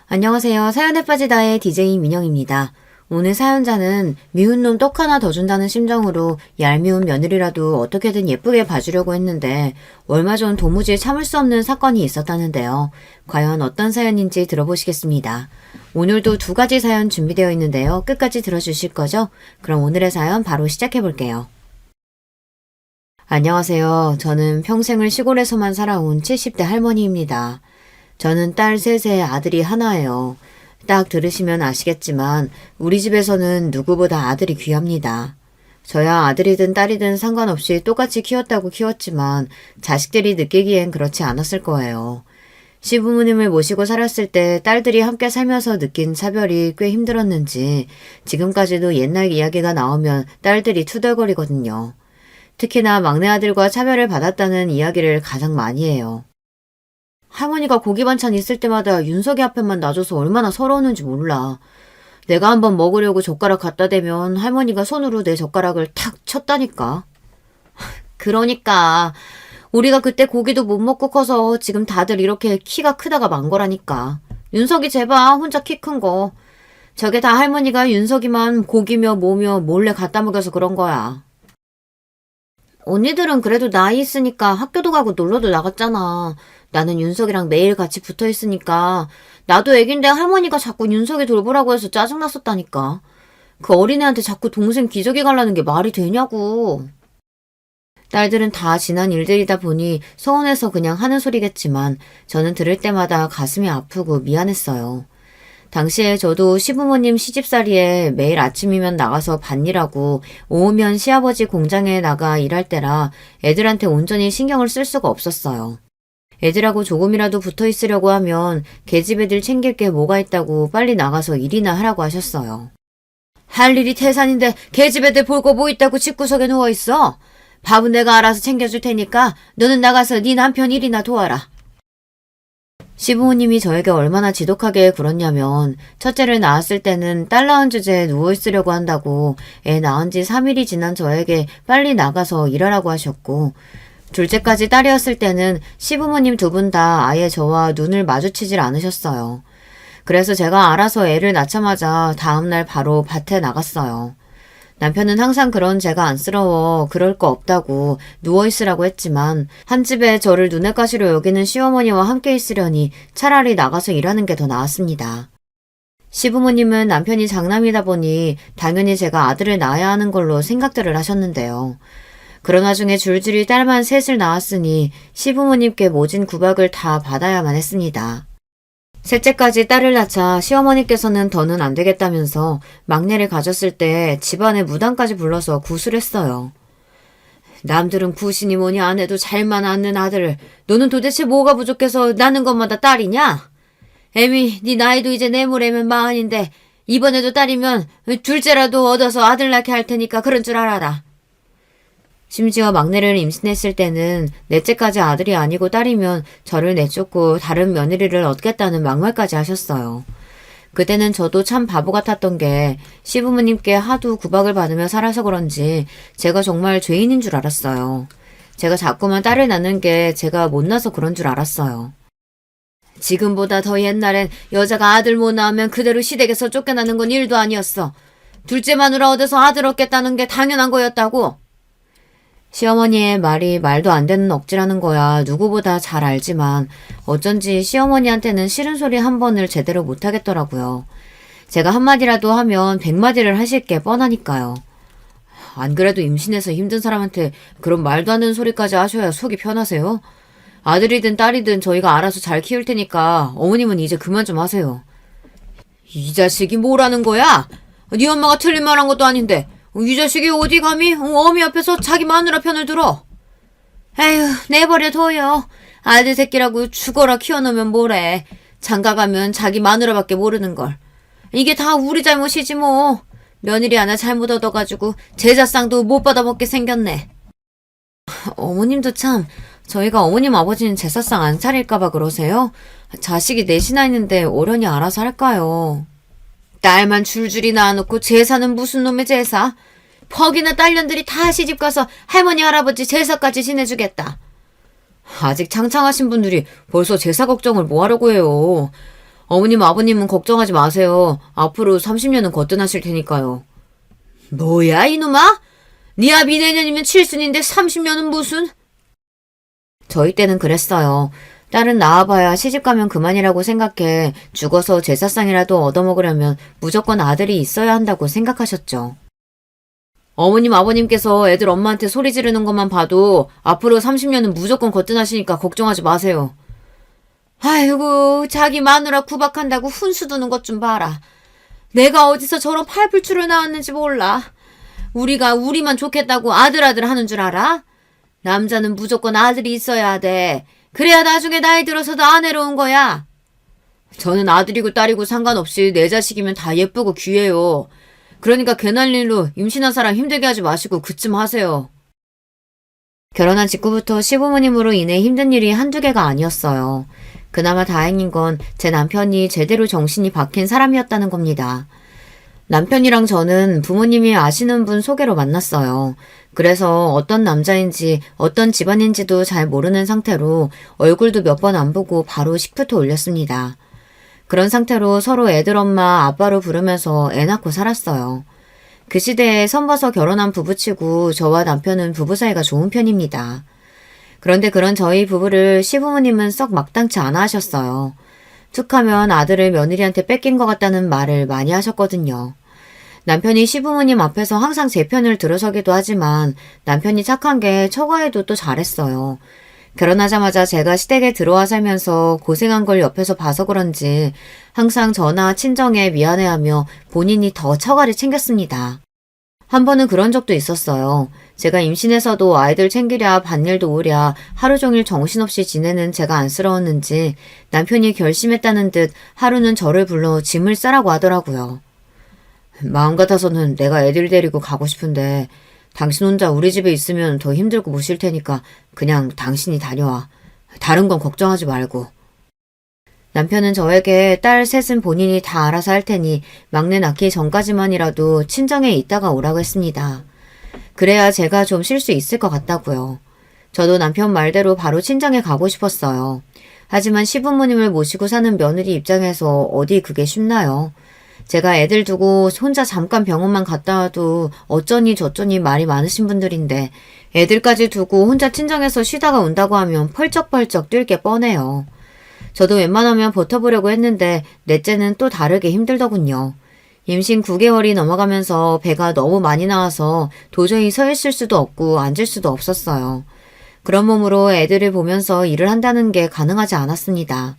안녕하세요. 사연에 빠지다의 DJ 민영입니다. 오늘 사연자는 미운 놈 떡 하나 더 준다는 심정으로 얄미운 며느리라도 어떻게든 예쁘게 봐주려고 했는데 얼마 전 도무지 참을 수 없는 사건이 있었다는데요. 과연 어떤 사연인지 들어보시겠습니다. 오늘도 두 가지 사연 준비되어 있는데요. 끝까지 들어주실 거죠? 그럼 오늘의 사연 바로 시작해 볼게요. 안녕하세요. 저는 평생을 시골에서만 살아온 70대 할머니입니다. 저는 딸 셋에 아들이 하나예요. 딱 들으시면 아시겠지만 우리 집에서는 누구보다 아들이 귀합니다. 저야 아들이든 딸이든 상관없이 똑같이 키웠다고 키웠지만 자식들이 느끼기엔 그렇지 않았을 거예요. 시부모님을 모시고 살았을 때 딸들이 함께 살면서 느낀 차별이 꽤 힘들었는지 지금까지도 옛날 이야기가 나오면 딸들이 투덜거리거든요. 특히나 막내 아들과 차별을 받았다는 이야기를 가장 많이 해요. 할머니가 고기 반찬 있을 때마다 윤석이 앞에만 놔줘서 얼마나 서러웠는지 몰라. 내가 한번 먹으려고 젓가락 갖다 대면 할머니가 손으로 내 젓가락을 탁 쳤다니까. 그러니까 우리가 그때 고기도 못 먹고 커서 지금 다들 이렇게 키가 크다가 만 거라니까. 윤석이 제발 혼자 키 큰 거. 저게 다 할머니가 윤석이만 고기며 뭐며 몰래 갖다 먹여서 그런 거야. 언니들은 그래도 나이 있으니까 학교도 가고 놀러도 나갔잖아. 나는 윤석이랑 매일 같이 붙어 있으니까 나도 애긴데 할머니가 자꾸 윤석이 돌보라고 해서 짜증났었다니까. 그 어린애한테 자꾸 동생 기저귀 갈라는 게 말이 되냐고. 딸들은 다 지난 일들이다 보니 서운해서 그냥 하는 소리겠지만 저는 들을 때마다 가슴이 아프고 미안했어요. 당시에 저도 시부모님 시집살이에 매일 아침이면 나가서 밭일하고 오후면 시아버지 공장에 나가 일할 때라 애들한테 온전히 신경을 쓸 수가 없었어요. 애들하고 조금이라도 붙어 있으려고 하면 계집 애들 챙길 게 뭐가 있다고 빨리 나가서 일이나 하라고 하셨어요. 할 일이 태산인데 계집 애들 볼 거 뭐 있다고 집구석에 누워있어? 밥은 내가 알아서 챙겨줄 테니까 너는 나가서 네 남편 일이나 도와라. 시부모님이 저에게 얼마나 지독하게 굴었냐면 첫째를 낳았을 때는 딸 낳은 주제에 누워있으려고 한다고 애 낳은 지 3일이 지난 저에게 빨리 나가서 일하라고 하셨고 둘째까지 딸이었을 때는 시부모님 두 분 다 아예 저와 눈을 마주치질 않으셨어요. 그래서 제가 알아서 애를 낳자마자 다음날 바로 밭에 나갔어요. 남편은 항상 그런 제가 안쓰러워 그럴 거 없다고 누워있으라고 했지만 한 집에 저를 눈엣 가시로 여기는 시어머니와 함께 있으려니 차라리 나가서 일하는 게 더 나았습니다. 시부모님은 남편이 장남이다 보니 당연히 제가 아들을 낳아야 하는 걸로 생각들을 하셨는데요. 그러나 중에 줄줄이 딸만 셋을 낳았으니 시부모님께 모진 구박을 다 받아야만 했습니다. 셋째까지 딸을 낳자 시어머니께서는 더는 안 되겠다면서 막내를 가졌을 때 집안에 무당까지 불러서 구술했어요. 남들은 구신이 뭐니 안 해도 잘만 낳는 아들을 너는 도대체 뭐가 부족해서 낳는 것마다 딸이냐? 애미 네 나이도 이제 내물애면 40인데 이번에도 딸이면 둘째라도 얻어서 아들 낳게 할 테니까 그런 줄 알아라. 심지어 막내를 임신했을 때는 넷째까지 아들이 아니고 딸이면 저를 내쫓고 다른 며느리를 얻겠다는 막말까지 하셨어요. 그때는 저도 참 바보 같았던 게 시부모님께 하도 구박을 받으며 살아서 그런지 제가 정말 죄인인 줄 알았어요. 제가 자꾸만 딸을 낳는 게 제가 못나서 그런 줄 알았어요. 지금보다 더 옛날엔 여자가 아들 못 낳으면 그대로 시댁에서 쫓겨나는 건 일도 아니었어. 둘째 마누라 얻어서 아들 얻겠다는 게 당연한 거였다고. 시어머니의 말이 말도 안 되는 억지라는 거야 누구보다 잘 알지만 어쩐지 시어머니한테는 싫은 소리 한 번을 제대로 못하겠더라고요. 제가 한마디라도 하면 100마디를 하실 게 뻔하니까요. 안 그래도 임신해서 힘든 사람한테 그런 말도 안 되는 소리까지 하셔야 속이 편하세요? 아들이든 딸이든 저희가 알아서 잘 키울 테니까 어머님은 이제 그만 좀 하세요. 이 자식이 뭐라는 거야? 네 엄마가 틀린 말 한 것도 아닌데 이 자식이 어디 감히 어미 앞에서 자기 마누라 편을 들어. 에휴 내버려둬요. 아들 새끼라고 죽어라 키워놓으면 뭐래. 장가가면 자기 마누라밖에 모르는걸. 이게 다 우리 잘못이지 뭐. 며느리 하나 잘못 얻어가지고 제사상도 못 받아먹게 생겼네. 어머님도 참 저희가 어머님 아버지는 제사상 안 차릴까봐 그러세요? 자식이 넷이나 있는데 어련히 알아서 할까요? 딸만 줄줄이 낳아놓고 제사는 무슨 놈의 제사? 퍽이나 딸년들이 다 시집가서 할머니 할아버지 제사까지 지내주겠다. 아직 창창하신 분들이 벌써 제사 걱정을 뭐하려고 해요. 어머님, 아버님은 걱정하지 마세요. 앞으로 30년은 거뜬하실 테니까요. 뭐야, 이놈아? 네 아비 내년이면 칠순인데 30년은 무슨? 저희 때는 그랬어요. 딸은 낳아봐야 시집가면 그만이라고 생각해 죽어서 제사상이라도 얻어먹으려면 무조건 아들이 있어야 한다고 생각하셨죠. 어머님, 아버님께서 애들 엄마한테 소리 지르는 것만 봐도 앞으로 30년은 무조건 거뜬하시니까 걱정하지 마세요. 아이고, 자기 마누라 구박한다고 훈수 두는 것 좀 봐라. 내가 어디서 저런 팔불출을 나왔는지 몰라. 우리가 우리만 좋겠다고 아들 하는 줄 알아? 남자는 무조건 아들이 있어야 돼. 그래야 나중에 나이 들어서도 아내로 온 거야. 저는 아들이고 딸이고 상관없이 내 자식이면 다 예쁘고 귀해요. 그러니까 괜한 일로 임신한 사람 힘들게 하지 마시고 그쯤 하세요. 결혼한 직후부터 시부모님으로 인해 힘든 일이 한두 개가 아니었어요. 그나마 다행인 건 제 남편이 제대로 정신이 박힌 사람이었다는 겁니다. 남편이랑 저는 부모님이 아시는 분 소개로 만났어요. 그래서 어떤 남자인지 어떤 집안인지도 잘 모르는 상태로 얼굴도 몇 번 안 보고 바로 식부터 올렸습니다. 그런 상태로 서로 애들 엄마 아빠로 부르면서 애 낳고 살았어요. 그 시대에 선봐서 결혼한 부부치고 저와 남편은 부부 사이가 좋은 편입니다. 그런데 그런 저희 부부를 시부모님은 썩 마땅치 않아 하셨어요. 툭하면 아들을 며느리한테 뺏긴 것 같다는 말을 많이 하셨거든요. 남편이 시부모님 앞에서 항상 제 편을 들어서기도 하지만 남편이 착한 게 처가에도 또 잘했어요. 결혼하자마자 제가 시댁에 들어와 살면서 고생한 걸 옆에서 봐서 그런지 항상 저나 친정에 미안해하며 본인이 더 처가를 챙겼습니다. 한 번은 그런 적도 있었어요. 제가 임신해서도 아이들 챙기랴 밭일도 오랴 하루 종일 정신없이 지내는 제가 안쓰러웠는지 남편이 결심했다는 듯 하루는 저를 불러 짐을 싸라고 하더라고요. 마음 같아서는 내가 애들 데리고 가고 싶은데 당신 혼자 우리 집에 있으면 더 힘들고 못 쉴 테니까 그냥 당신이 다녀와. 다른 건 걱정하지 말고. 남편은 저에게 딸 셋은 본인이 다 알아서 할 테니 막내 낳기 전까지만이라도 친정에 있다가 오라고 했습니다. 그래야 제가 좀 쉴 수 있을 것 같다고요. 저도 남편 말대로 바로 친정에 가고 싶었어요. 하지만 시부모님을 모시고 사는 며느리 입장에서 어디 그게 쉽나요? 제가 애들 두고 혼자 잠깐 병원만 갔다 와도 어쩌니 저쩌니 말이 많으신 분들인데 애들까지 두고 혼자 친정에서 쉬다가 온다고 하면 펄쩍펄쩍 뛸 게 뻔해요. 저도 웬만하면 버텨보려고 했는데 넷째는 또 다르게 힘들더군요. 임신 9개월이 넘어가면서 배가 너무 많이 나와서 도저히 서 있을 수도 없고 앉을 수도 없었어요. 그런 몸으로 애들을 보면서 일을 한다는 게 가능하지 않았습니다.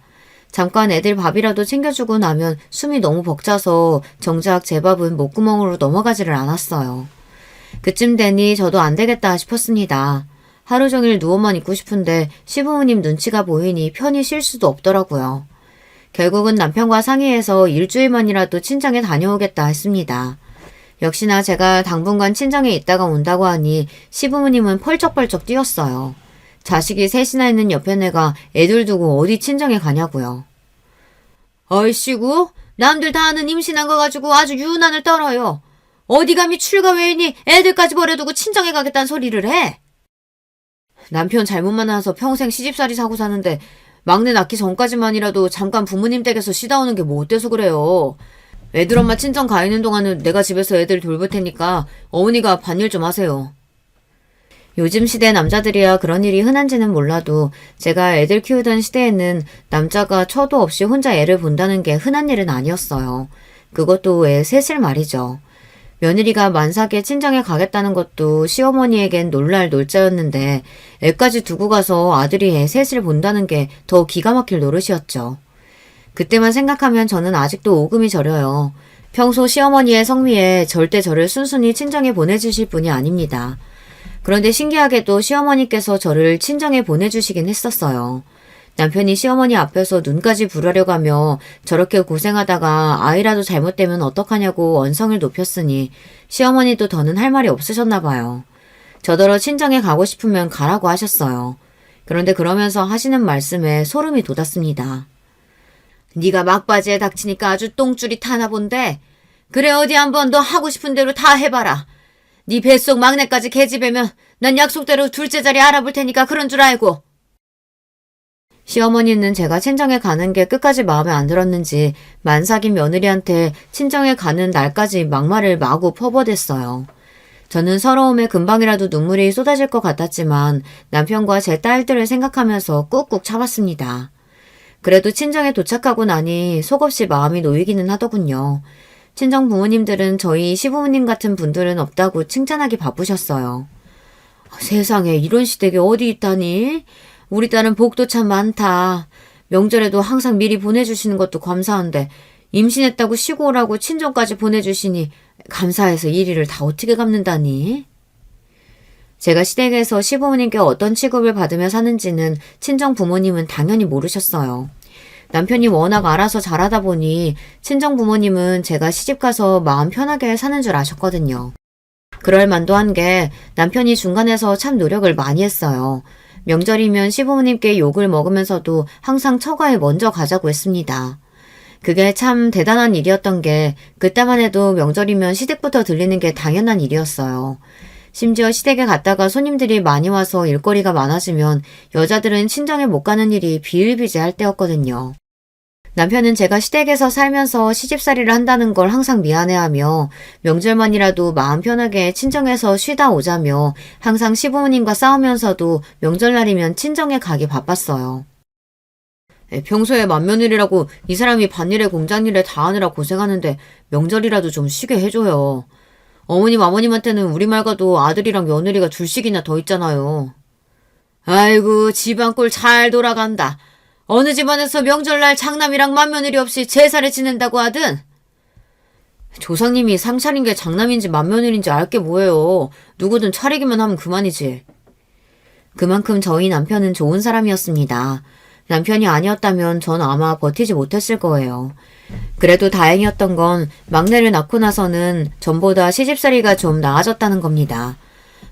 잠깐 애들 밥이라도 챙겨주고 나면 숨이 너무 벅차서 정작 제 밥은 목구멍으로 넘어가지를 않았어요. 그쯤 되니 저도 안 되겠다 싶었습니다. 하루 종일 누워만 있고 싶은데 시부모님 눈치가 보이니 편히 쉴 수도 없더라고요. 결국은 남편과 상의해서 일주일만이라도 친정에 다녀오겠다 했습니다. 역시나 제가 당분간 친정에 있다가 온다고 하니 시부모님은 펄쩍펄쩍 뛰었어요. 자식이 셋이나 있는 옆에 내가 애들 두고 어디 친정에 가냐고요. 얼씨구, 남들 다 아는 임신한 거 가지고 아주 유난을 떨어요. 어디 감히 출가 외인이 애들까지 버려두고 친정에 가겠다는 소리를 해? 남편 잘못 만나서 평생 시집살이 사고 사는데 막내 낳기 전까지만이라도 잠깐 부모님 댁에서 쉬다 오는 게 뭐 어때서 그래요. 애들 엄마 친정 가 있는 동안은 내가 집에서 애들 돌볼 테니까 어머니가 밭일 좀 하세요. 요즘 시대 남자들이야 그런 일이 흔한지는 몰라도 제가 애들 키우던 시대에는 남자가 처도 없이 혼자 애를 본다는 게 흔한 일은 아니었어요. 그것도 애 셋을 말이죠. 며느리가 만삭에 친정에 가겠다는 것도 시어머니에겐 놀랄 놀자였는데 애까지 두고 가서 아들이 애 셋을 본다는 게 더 기가 막힐 노릇이었죠. 그때만 생각하면 저는 아직도 오금이 저려요. 평소 시어머니의 성미에 절대 저를 순순히 친정에 보내주실 분이 아닙니다. 그런데 신기하게도 시어머니께서 저를 친정에 보내주시긴 했었어요. 남편이 시어머니 앞에서 눈까지 부라려고 하며 저렇게 고생하다가 아이라도 잘못되면 어떡하냐고 언성을 높였으니 시어머니도 더는 할 말이 없으셨나 봐요. 저더러 친정에 가고 싶으면 가라고 하셨어요. 그런데 그러면서 하시는 말씀에 소름이 돋았습니다. 네가 막바지에 닥치니까 아주 똥줄이 타나 본데 그래 어디 한번 너 하고 싶은 대로 다 해봐라. 네 뱃속 막내까지 계집애면 난 약속대로 둘째 자리 알아볼 테니까 그런 줄 알고. 시어머니는 제가 친정에 가는 게 끝까지 마음에 안 들었는지 만삭인 며느리한테 친정에 가는 날까지 막말을 마구 퍼버댔어요. 저는 서러움에 금방이라도 눈물이 쏟아질 것 같았지만 남편과 제 딸들을 생각하면서 꾹꾹 참았습니다. 그래도 친정에 도착하고 나니 속없이 마음이 놓이기는 하더군요. 친정 부모님들은 저희 시부모님 같은 분들은 없다고 칭찬하기 바쁘셨어요. 세상에 이런 시댁이 어디 있다니? 우리 딸은 복도 참 많다. 명절에도 항상 미리 보내주시는 것도 감사한데 임신했다고 쉬고 오라고 친정까지 보내주시니 감사해서 일일을 다 어떻게 갚는다니? 제가 시댁에서 시부모님께 어떤 취급을 받으며 사는지는 친정 부모님은 당연히 모르셨어요. 남편이 워낙 알아서 잘하다 보니 친정 부모님은 제가 시집가서 마음 편하게 사는 줄 아셨거든요. 그럴 만도 한 게 남편이 중간에서 참 노력을 많이 했어요. 명절이면 시부모님께 욕을 먹으면서도 항상 처가에 먼저 가자고 했습니다. 그게 참 대단한 일이었던 게 그때만 해도 명절이면 시댁부터 들리는 게 당연한 일이었어요. 심지어 시댁에 갔다가 손님들이 많이 와서 일거리가 많아지면 여자들은 친정에 못 가는 일이 비일비재할 때였거든요. 남편은 제가 시댁에서 살면서 시집살이를 한다는 걸 항상 미안해하며 명절만이라도 마음 편하게 친정에서 쉬다 오자며 항상 시부모님과 싸우면서도 명절날이면 친정에 가기 바빴어요. 평소에 맏며느리라고 이 사람이 밭일에 공장일에 다 하느라 고생하는데 명절이라도 좀 쉬게 해줘요. 어머님 아버님한테는 우리 말고도 아들이랑 며느리가 둘씩이나 더 있잖아요. 아이고 집안 꼴 잘 돌아간다. 어느 집안에서 명절날 장남이랑 맏며느리 없이 제사를 지낸다고 하든? 조상님이 상 차린 게 장남인지 맏며느리인지 알 게 뭐예요. 누구든 차리기만 하면 그만이지. 그만큼 저희 남편은 좋은 사람이었습니다. 남편이 아니었다면 전 아마 버티지 못했을 거예요. 그래도 다행이었던 건 막내를 낳고 나서는 전보다 시집살이가 좀 나아졌다는 겁니다.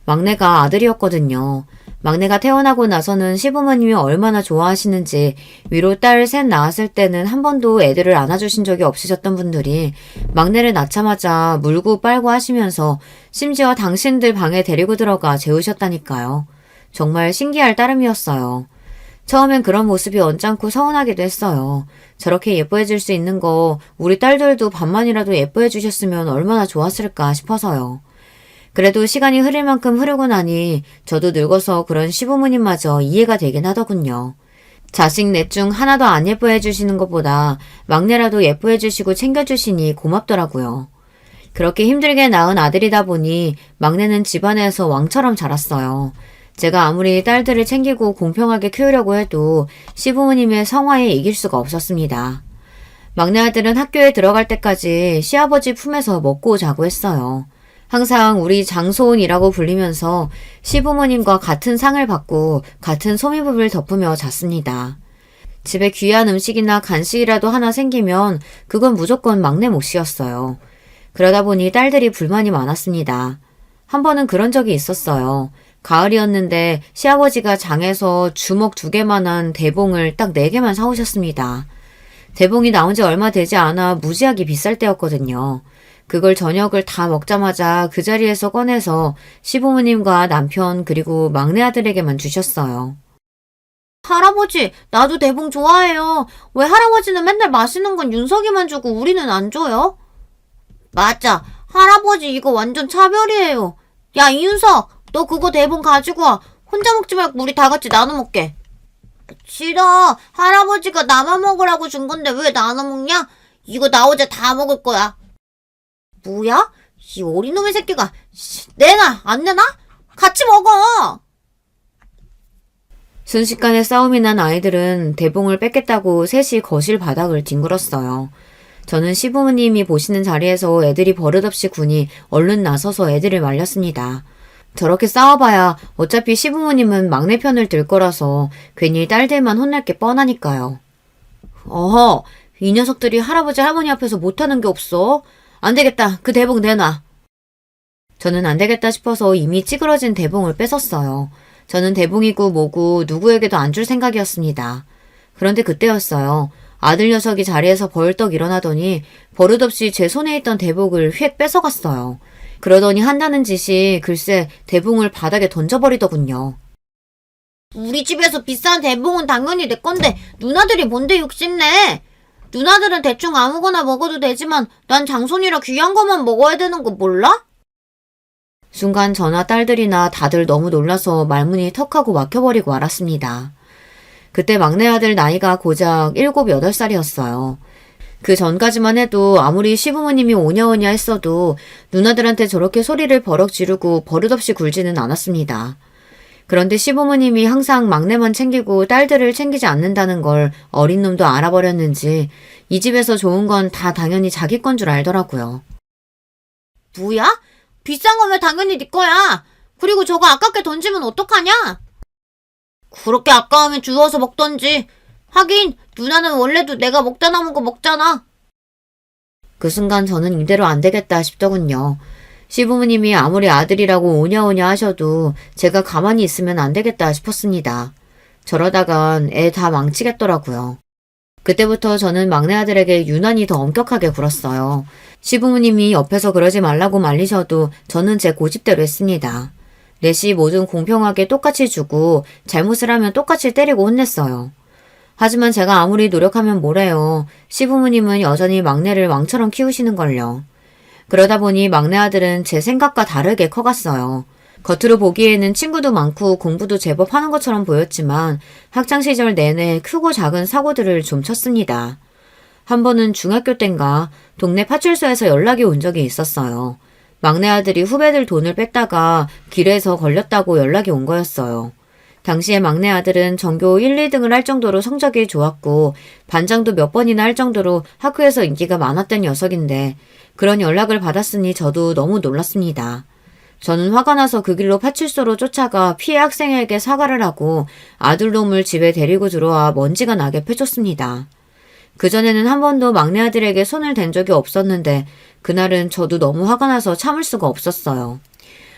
막내가 아들이었거든요. 막내가 태어나고 나서는 시부모님이 얼마나 좋아하시는지 위로 딸 셋 낳았을 때는 한 번도 애들을 안아주신 적이 없으셨던 분들이 막내를 낳자마자 물고 빨고 하시면서 심지어 당신들 방에 데리고 들어가 재우셨다니까요. 정말 신기할 따름이었어요. 처음엔 그런 모습이 언짢고 서운하기도 했어요. 저렇게 예뻐해줄 수 있는 거 우리 딸들도 반만이라도 예뻐해주셨으면 얼마나 좋았을까 싶어서요. 그래도 시간이 흐를 만큼 흐르고 나니 저도 늙어서 그런 시부모님마저 이해가 되긴 하더군요. 자식 넷 중 하나도 안 예뻐해 주시는 것보다 막내라도 예뻐해 주시고 챙겨주시니 고맙더라고요. 그렇게 힘들게 낳은 아들이다 보니 막내는 집안에서 왕처럼 자랐어요. 제가 아무리 딸들을 챙기고 공평하게 키우려고 해도 시부모님의 성화에 이길 수가 없었습니다. 막내 아들은 학교에 들어갈 때까지 시아버지 품에서 먹고 자고 했어요. 항상 우리 장소은이라고 불리면서 시부모님과 같은 상을 받고 같은 소미불을 덮으며 잤습니다. 집에 귀한 음식이나 간식이라도 하나 생기면 그건 무조건 막내 몫이었어요. 그러다 보니 딸들이 불만이 많았습니다. 한 번은 그런 적이 있었어요. 가을이었는데 시아버지가 장에서 주먹 2개만한 대봉을 딱 4개만 사오셨습니다. 대봉이 나온 지 얼마 되지 않아 무지하게 비쌀 때였거든요. 그걸 저녁을 다 먹자마자 그 자리에서 꺼내서 시부모님과 남편 그리고 막내 아들에게만 주셨어요. 할아버지, 나도 대봉 좋아해요. 왜 할아버지는 맨날 맛있는 건 윤석이만 주고 우리는 안 줘요? 맞아. 할아버지 이거 완전 차별이에요. 야, 이윤석, 너 그거 대봉 가지고 와. 혼자 먹지 말고 우리 다 같이 나눠 먹게. 싫어. 할아버지가 나만 먹으라고 준 건데 왜 나눠 먹냐? 이거 나 어제 다 먹을 거야. 뭐야? 이 어린놈의 새끼가. 내놔, 안 내놔? 같이 먹어! 순식간에 싸움이 난 아이들은 대봉을 뺏겠다고 셋이 거실 바닥을 뒹굴었어요. 저는 시부모님이 보시는 자리에서 애들이 버릇없이 군이 얼른 나서서 애들을 말렸습니다. 저렇게 싸워봐야 어차피 시부모님은 막내 편을 들 거라서 괜히 딸들만 혼날 게 뻔하니까요. 어허, 이 녀석들이 할아버지 할머니 앞에서 못하는 게 없어? 안 되겠다. 그 대봉 내놔. 저는 안 되겠다 싶어서 이미 찌그러진 대봉을 뺏었어요. 저는 대봉이고 뭐고 누구에게도 안 줄 생각이었습니다. 그런데 그때였어요. 아들 녀석이 자리에서 벌떡 일어나더니 버릇없이 제 손에 있던 대봉을 휙 뺏어갔어요. 그러더니 한다는 짓이 글쎄 대봉을 바닥에 던져버리더군요. 우리 집에서 비싼 대봉은 당연히 내 건데 누나들이 뭔데 욕심내? 누나들은 대충 아무거나 먹어도 되지만 난 장손이라 귀한 것만 먹어야 되는 거 몰라? 순간 저나 딸들이나 다들 너무 놀라서 말문이 턱하고 막혀버리고 말았습니다. 그때 막내 아들 나이가 고작 7, 8살이었어요. 그 전까지만 해도 아무리 시부모님이 오냐오냐 했어도 누나들한테 저렇게 소리를 버럭 지르고 버릇없이 굴지는 않았습니다. 그런데 시부모님이 항상 막내만 챙기고 딸들을 챙기지 않는다는 걸 어린 놈도 알아버렸는지 이 집에서 좋은 건 다 당연히 자기 건 줄 알더라고요. 뭐야? 비싼 거면 당연히 네 거야. 그리고 저거 아깝게 던지면 어떡하냐? 그렇게 아까우면 주워서 먹던지. 하긴 누나는 원래도 내가 먹다 남은 거 먹잖아. 그 순간 저는 이대로 안 되겠다 싶더군요. 시부모님이 아무리 아들이라고 오냐오냐 하셔도 제가 가만히 있으면 안 되겠다 싶었습니다. 저러다간 애 다 망치겠더라고요. 그때부터 저는 막내 아들에게 유난히 더 엄격하게 굴었어요. 시부모님이 옆에서 그러지 말라고 말리셔도 저는 제 고집대로 했습니다. 넷이 모든 공평하게 똑같이 주고 잘못을 하면 똑같이 때리고 혼냈어요. 하지만 제가 아무리 노력하면 뭐래요. 시부모님은 여전히 막내를 왕처럼 키우시는걸요. 그러다 보니 막내 아들은 제 생각과 다르게 커갔어요. 겉으로 보기에는 친구도 많고 공부도 제법 하는 것처럼 보였지만 학창시절 내내 크고 작은 사고들을 좀 쳤습니다. 한 번은 중학교 땐가 동네 파출소에서 연락이 온 적이 있었어요. 막내 아들이 후배들 돈을 뺐다가 길에서 걸렸다고 연락이 온 거였어요. 당시에 막내 아들은 전교 1, 2등을 할 정도로 성적이 좋았고 반장도 몇 번이나 할 정도로 학교에서 인기가 많았던 녀석인데 그런 연락을 받았으니 저도 너무 놀랐습니다. 저는 화가 나서 그 길로 파출소로 쫓아가 피해 학생에게 사과를 하고 아들놈을 집에 데리고 들어와 먼지가 나게 패줬습니다. 그전에는 한 번도 막내 아들에게 손을 댄 적이 없었는데 그날은 저도 너무 화가 나서 참을 수가 없었어요.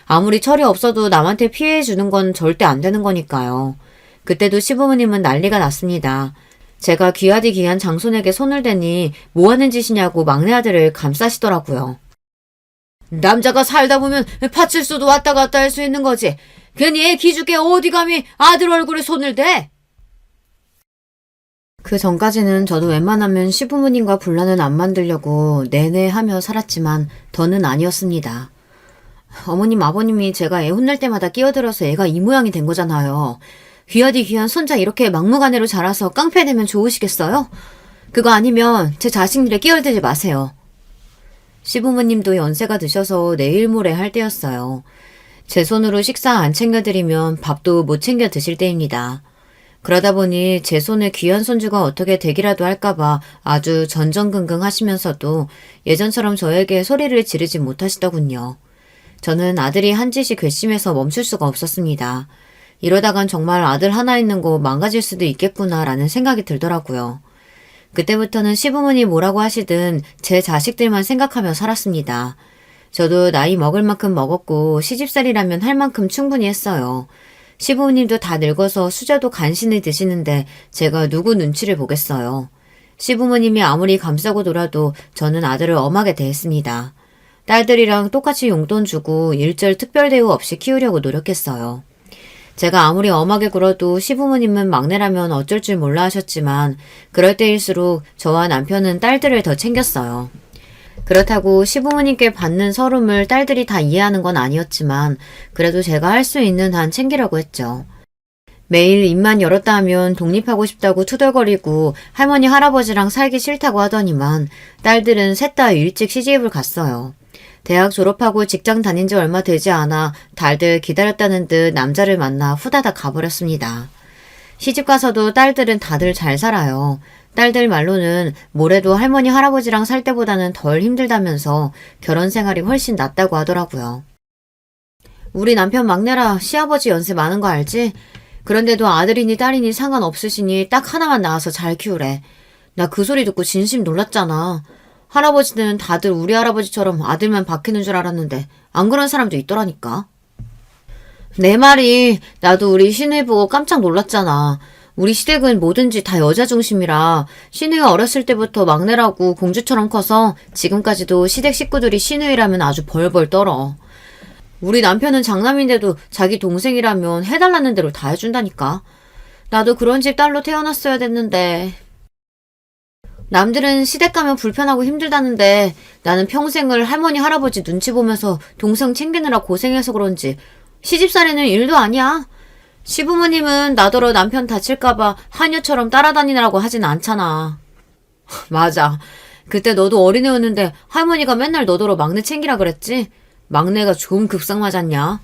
아무리 철이 없어도 남한테 피해 주는 건 절대 안 되는 거니까요. 그때도 시부모님은 난리가 났습니다. 제가 귀하디 귀한 장손에게 손을 대니 뭐 하는 짓이냐고 막내 아들을 감싸시더라고요. 남자가 살다 보면 파출소도 왔다 갔다 할 수 있는 거지. 괜히 애 기죽게 어디 감히 아들 얼굴에 손을 대? 그 전까지는 저도 웬만하면 시부모님과 분란은 안 만들려고 내내 하며 살았지만 더는 아니었습니다. 어머님, 아버님이 제가 애 혼낼 때마다 끼어들어서 애가 이 모양이 된 거잖아요. 귀하디 귀한 손자 이렇게 막무가내로 자라서 깡패되면 좋으시겠어요? 그거 아니면 제 자식 일에 끼어들지 마세요. 시부모님도 연세가 드셔서 내일 모레 할 때였어요. 제 손으로 식사 안 챙겨드리면 밥도 못 챙겨 드실 때입니다. 그러다 보니 제 손에 귀한 손주가 어떻게 되기라도 할까봐 아주 전전긍긍 하시면서도 예전처럼 저에게 소리를 지르지 못하시더군요. 저는 아들이 한 짓이 괘씸해서 멈출 수가 없었습니다. 이러다간 정말 아들 하나 있는 거 망가질 수도 있겠구나라는 생각이 들더라고요. 그때부터는 시부모니 뭐라고 하시든 제 자식들만 생각하며 살았습니다. 저도 나이 먹을 만큼 먹었고 시집살이라면 할 만큼 충분히 했어요. 시부모님도 다 늙어서 수저도 간신히 드시는데 제가 누구 눈치를 보겠어요. 시부모님이 아무리 감싸고 놀아도 저는 아들을 엄하게 대했습니다. 딸들이랑 똑같이 용돈 주고 일절 특별 대우 없이 키우려고 노력했어요. 제가 아무리 엄하게 굴어도 시부모님은 막내라면 어쩔 줄 몰라 하셨지만 그럴 때일수록 저와 남편은 딸들을 더 챙겼어요. 그렇다고 시부모님께 받는 서름을 딸들이 다 이해하는 건 아니었지만 그래도 제가 할 수 있는 한 챙기려고 했죠. 매일 입만 열었다 하면 독립하고 싶다고 투덜거리고 할머니 할아버지랑 살기 싫다고 하더니만 딸들은 셋 다 일찍 시집을 갔어요. 대학 졸업하고 직장 다닌 지 얼마 되지 않아 달들 기다렸다는 듯 남자를 만나 후다닥 가버렸습니다. 시집가서도 딸들은 다들 잘 살아요. 딸들 말로는 뭐래도 할머니 할아버지랑 살 때보다는 덜 힘들다면서 결혼 생활이 훨씬 낫다고 하더라고요. 우리 남편 막내라 시아버지 연세 많은 거 알지? 그런데도 아들이니 딸이니 상관없으시니 딱 하나만 낳아서 잘 키우래. 나 그 소리 듣고 진심 놀랐잖아. 할아버지는 다들 우리 할아버지처럼 아들만 박히는 줄 알았는데 안 그런 사람도 있더라니까. 내 말이 나도 우리 시누이 보고 깜짝 놀랐잖아. 우리 시댁은 뭐든지 다 여자 중심이라 시누이가 어렸을 때부터 막내라고 공주처럼 커서 지금까지도 시댁 식구들이 시누이라면 아주 벌벌 떨어. 우리 남편은 장남인데도 자기 동생이라면 해달라는 대로 다 해준다니까. 나도 그런 집 딸로 태어났어야 됐는데. 남들은 시댁 가면 불편하고 힘들다는데 나는 평생을 할머니 할아버지 눈치 보면서 동생 챙기느라 고생해서 그런지 시집살이는 일도 아니야. 시부모님은 나더러 남편 다칠까봐 하녀처럼 따라다니느라고 하진 않잖아. 맞아. 그때 너도 어린애였는데 할머니가 맨날 너더러 막내 챙기라 그랬지? 막내가 좀 급상 맞았냐?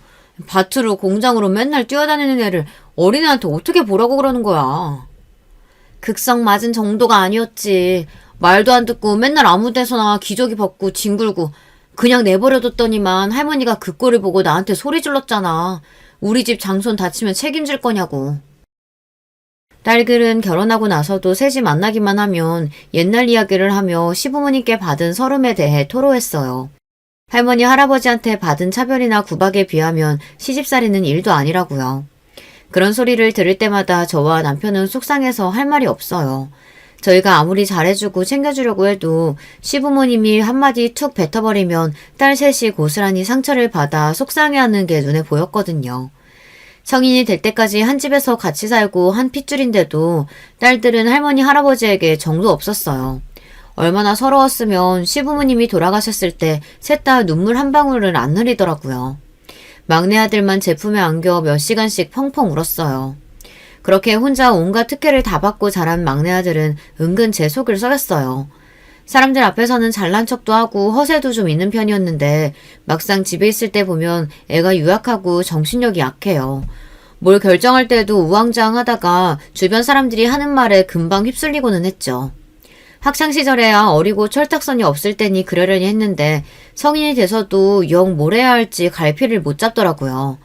밭으로 공장으로 맨날 뛰어다니는 애를 어린애한테 어떻게 보라고 그러는 거야? 극성 맞은 정도가 아니었지. 말도 안 듣고 맨날 아무 데서나 기저귀 벗고 뒹굴고 그냥 내버려뒀더니만 할머니가 그 꼴을 보고 나한테 소리 질렀잖아. 우리 집 장손 다치면 책임질 거냐고. 딸들은 결혼하고 나서도 셋이 만나기만 하면 옛날 이야기를 하며 시부모님께 받은 서름에 대해 토로했어요. 할머니 할아버지한테 받은 차별이나 구박에 비하면 시집살이는 일도 아니라고요. 그런 소리를 들을 때마다 저와 남편은 속상해서 할 말이 없어요. 저희가 아무리 잘해주고 챙겨주려고 해도 시부모님이 한마디 툭 뱉어버리면 딸 셋이 고스란히 상처를 받아 속상해하는 게 눈에 보였거든요. 성인이 될 때까지 한 집에서 같이 살고 한 핏줄인데도 딸들은 할머니 할아버지에게 정도 없었어요. 얼마나 서러웠으면 시부모님이 돌아가셨을 때 셋 다 눈물 한 방울을 안 흘리더라고요. 막내 아들만 제품에 안겨 몇 시간씩 펑펑 울었어요. 그렇게 혼자 온갖 특혜를 다 받고 자란 막내 아들은 은근 제 속을 썩였어요. 사람들 앞에서는 잘난 척도 하고 허세도 좀 있는 편이었는데 막상 집에 있을 때 보면 애가 유약하고 정신력이 약해요. 뭘 결정할 때도 우왕좌왕하다가 주변 사람들이 하는 말에 금방 휩쓸리고는 했죠. 학창시절에야 어리고 철딱선이 없을 때니 그러려니 했는데 성인이 돼서도 영 뭘 해야 할지 갈피를 못 잡더라고요.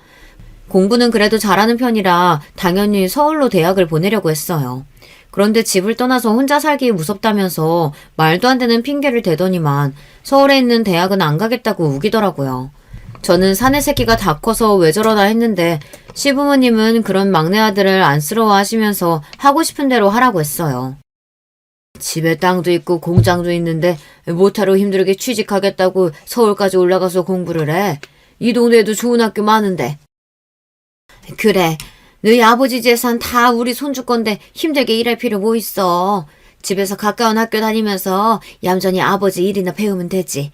공부는 그래도 잘하는 편이라 당연히 서울로 대학을 보내려고 했어요. 그런데 집을 떠나서 혼자 살기 무섭다면서 말도 안 되는 핑계를 대더니만 서울에 있는 대학은 안 가겠다고 우기더라고요. 저는 사내 새끼가 다 커서 왜 저러나 했는데 시부모님은 그런 막내 아들을 안쓰러워하시면서 하고 싶은 대로 하라고 했어요. 집에 땅도 있고 공장도 있는데 못하러 힘들게 취직하겠다고 서울까지 올라가서 공부를 해. 이 동네에도 좋은 학교 많은데. 그래, 너희 아버지 재산 다 우리 손주 건데 힘들게 일할 필요 뭐 있어. 집에서 가까운 학교 다니면서 얌전히 아버지 일이나 배우면 되지.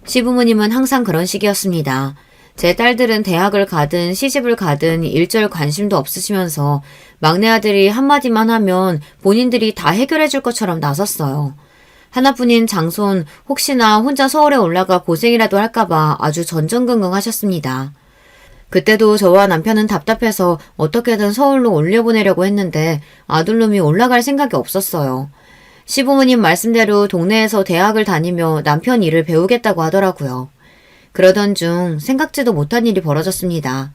시부모님은 항상 그런 식이었습니다. 제 딸들은 대학을 가든 시집을 가든 일절 관심도 없으시면서 막내 아들이 한마디만 하면 본인들이 다 해결해 줄 것처럼 나섰어요. 하나뿐인 장손 혹시나 혼자 서울에 올라가 고생이라도 할까봐 아주 전전긍긍 하셨습니다. 그때도 저와 남편은 답답해서 어떻게든 서울로 올려보내려고 했는데 아들놈이 올라갈 생각이 없었어요. 시부모님 말씀대로 동네에서 대학을 다니며 남편 일을 배우겠다고 하더라고요. 그러던 중 생각지도 못한 일이 벌어졌습니다.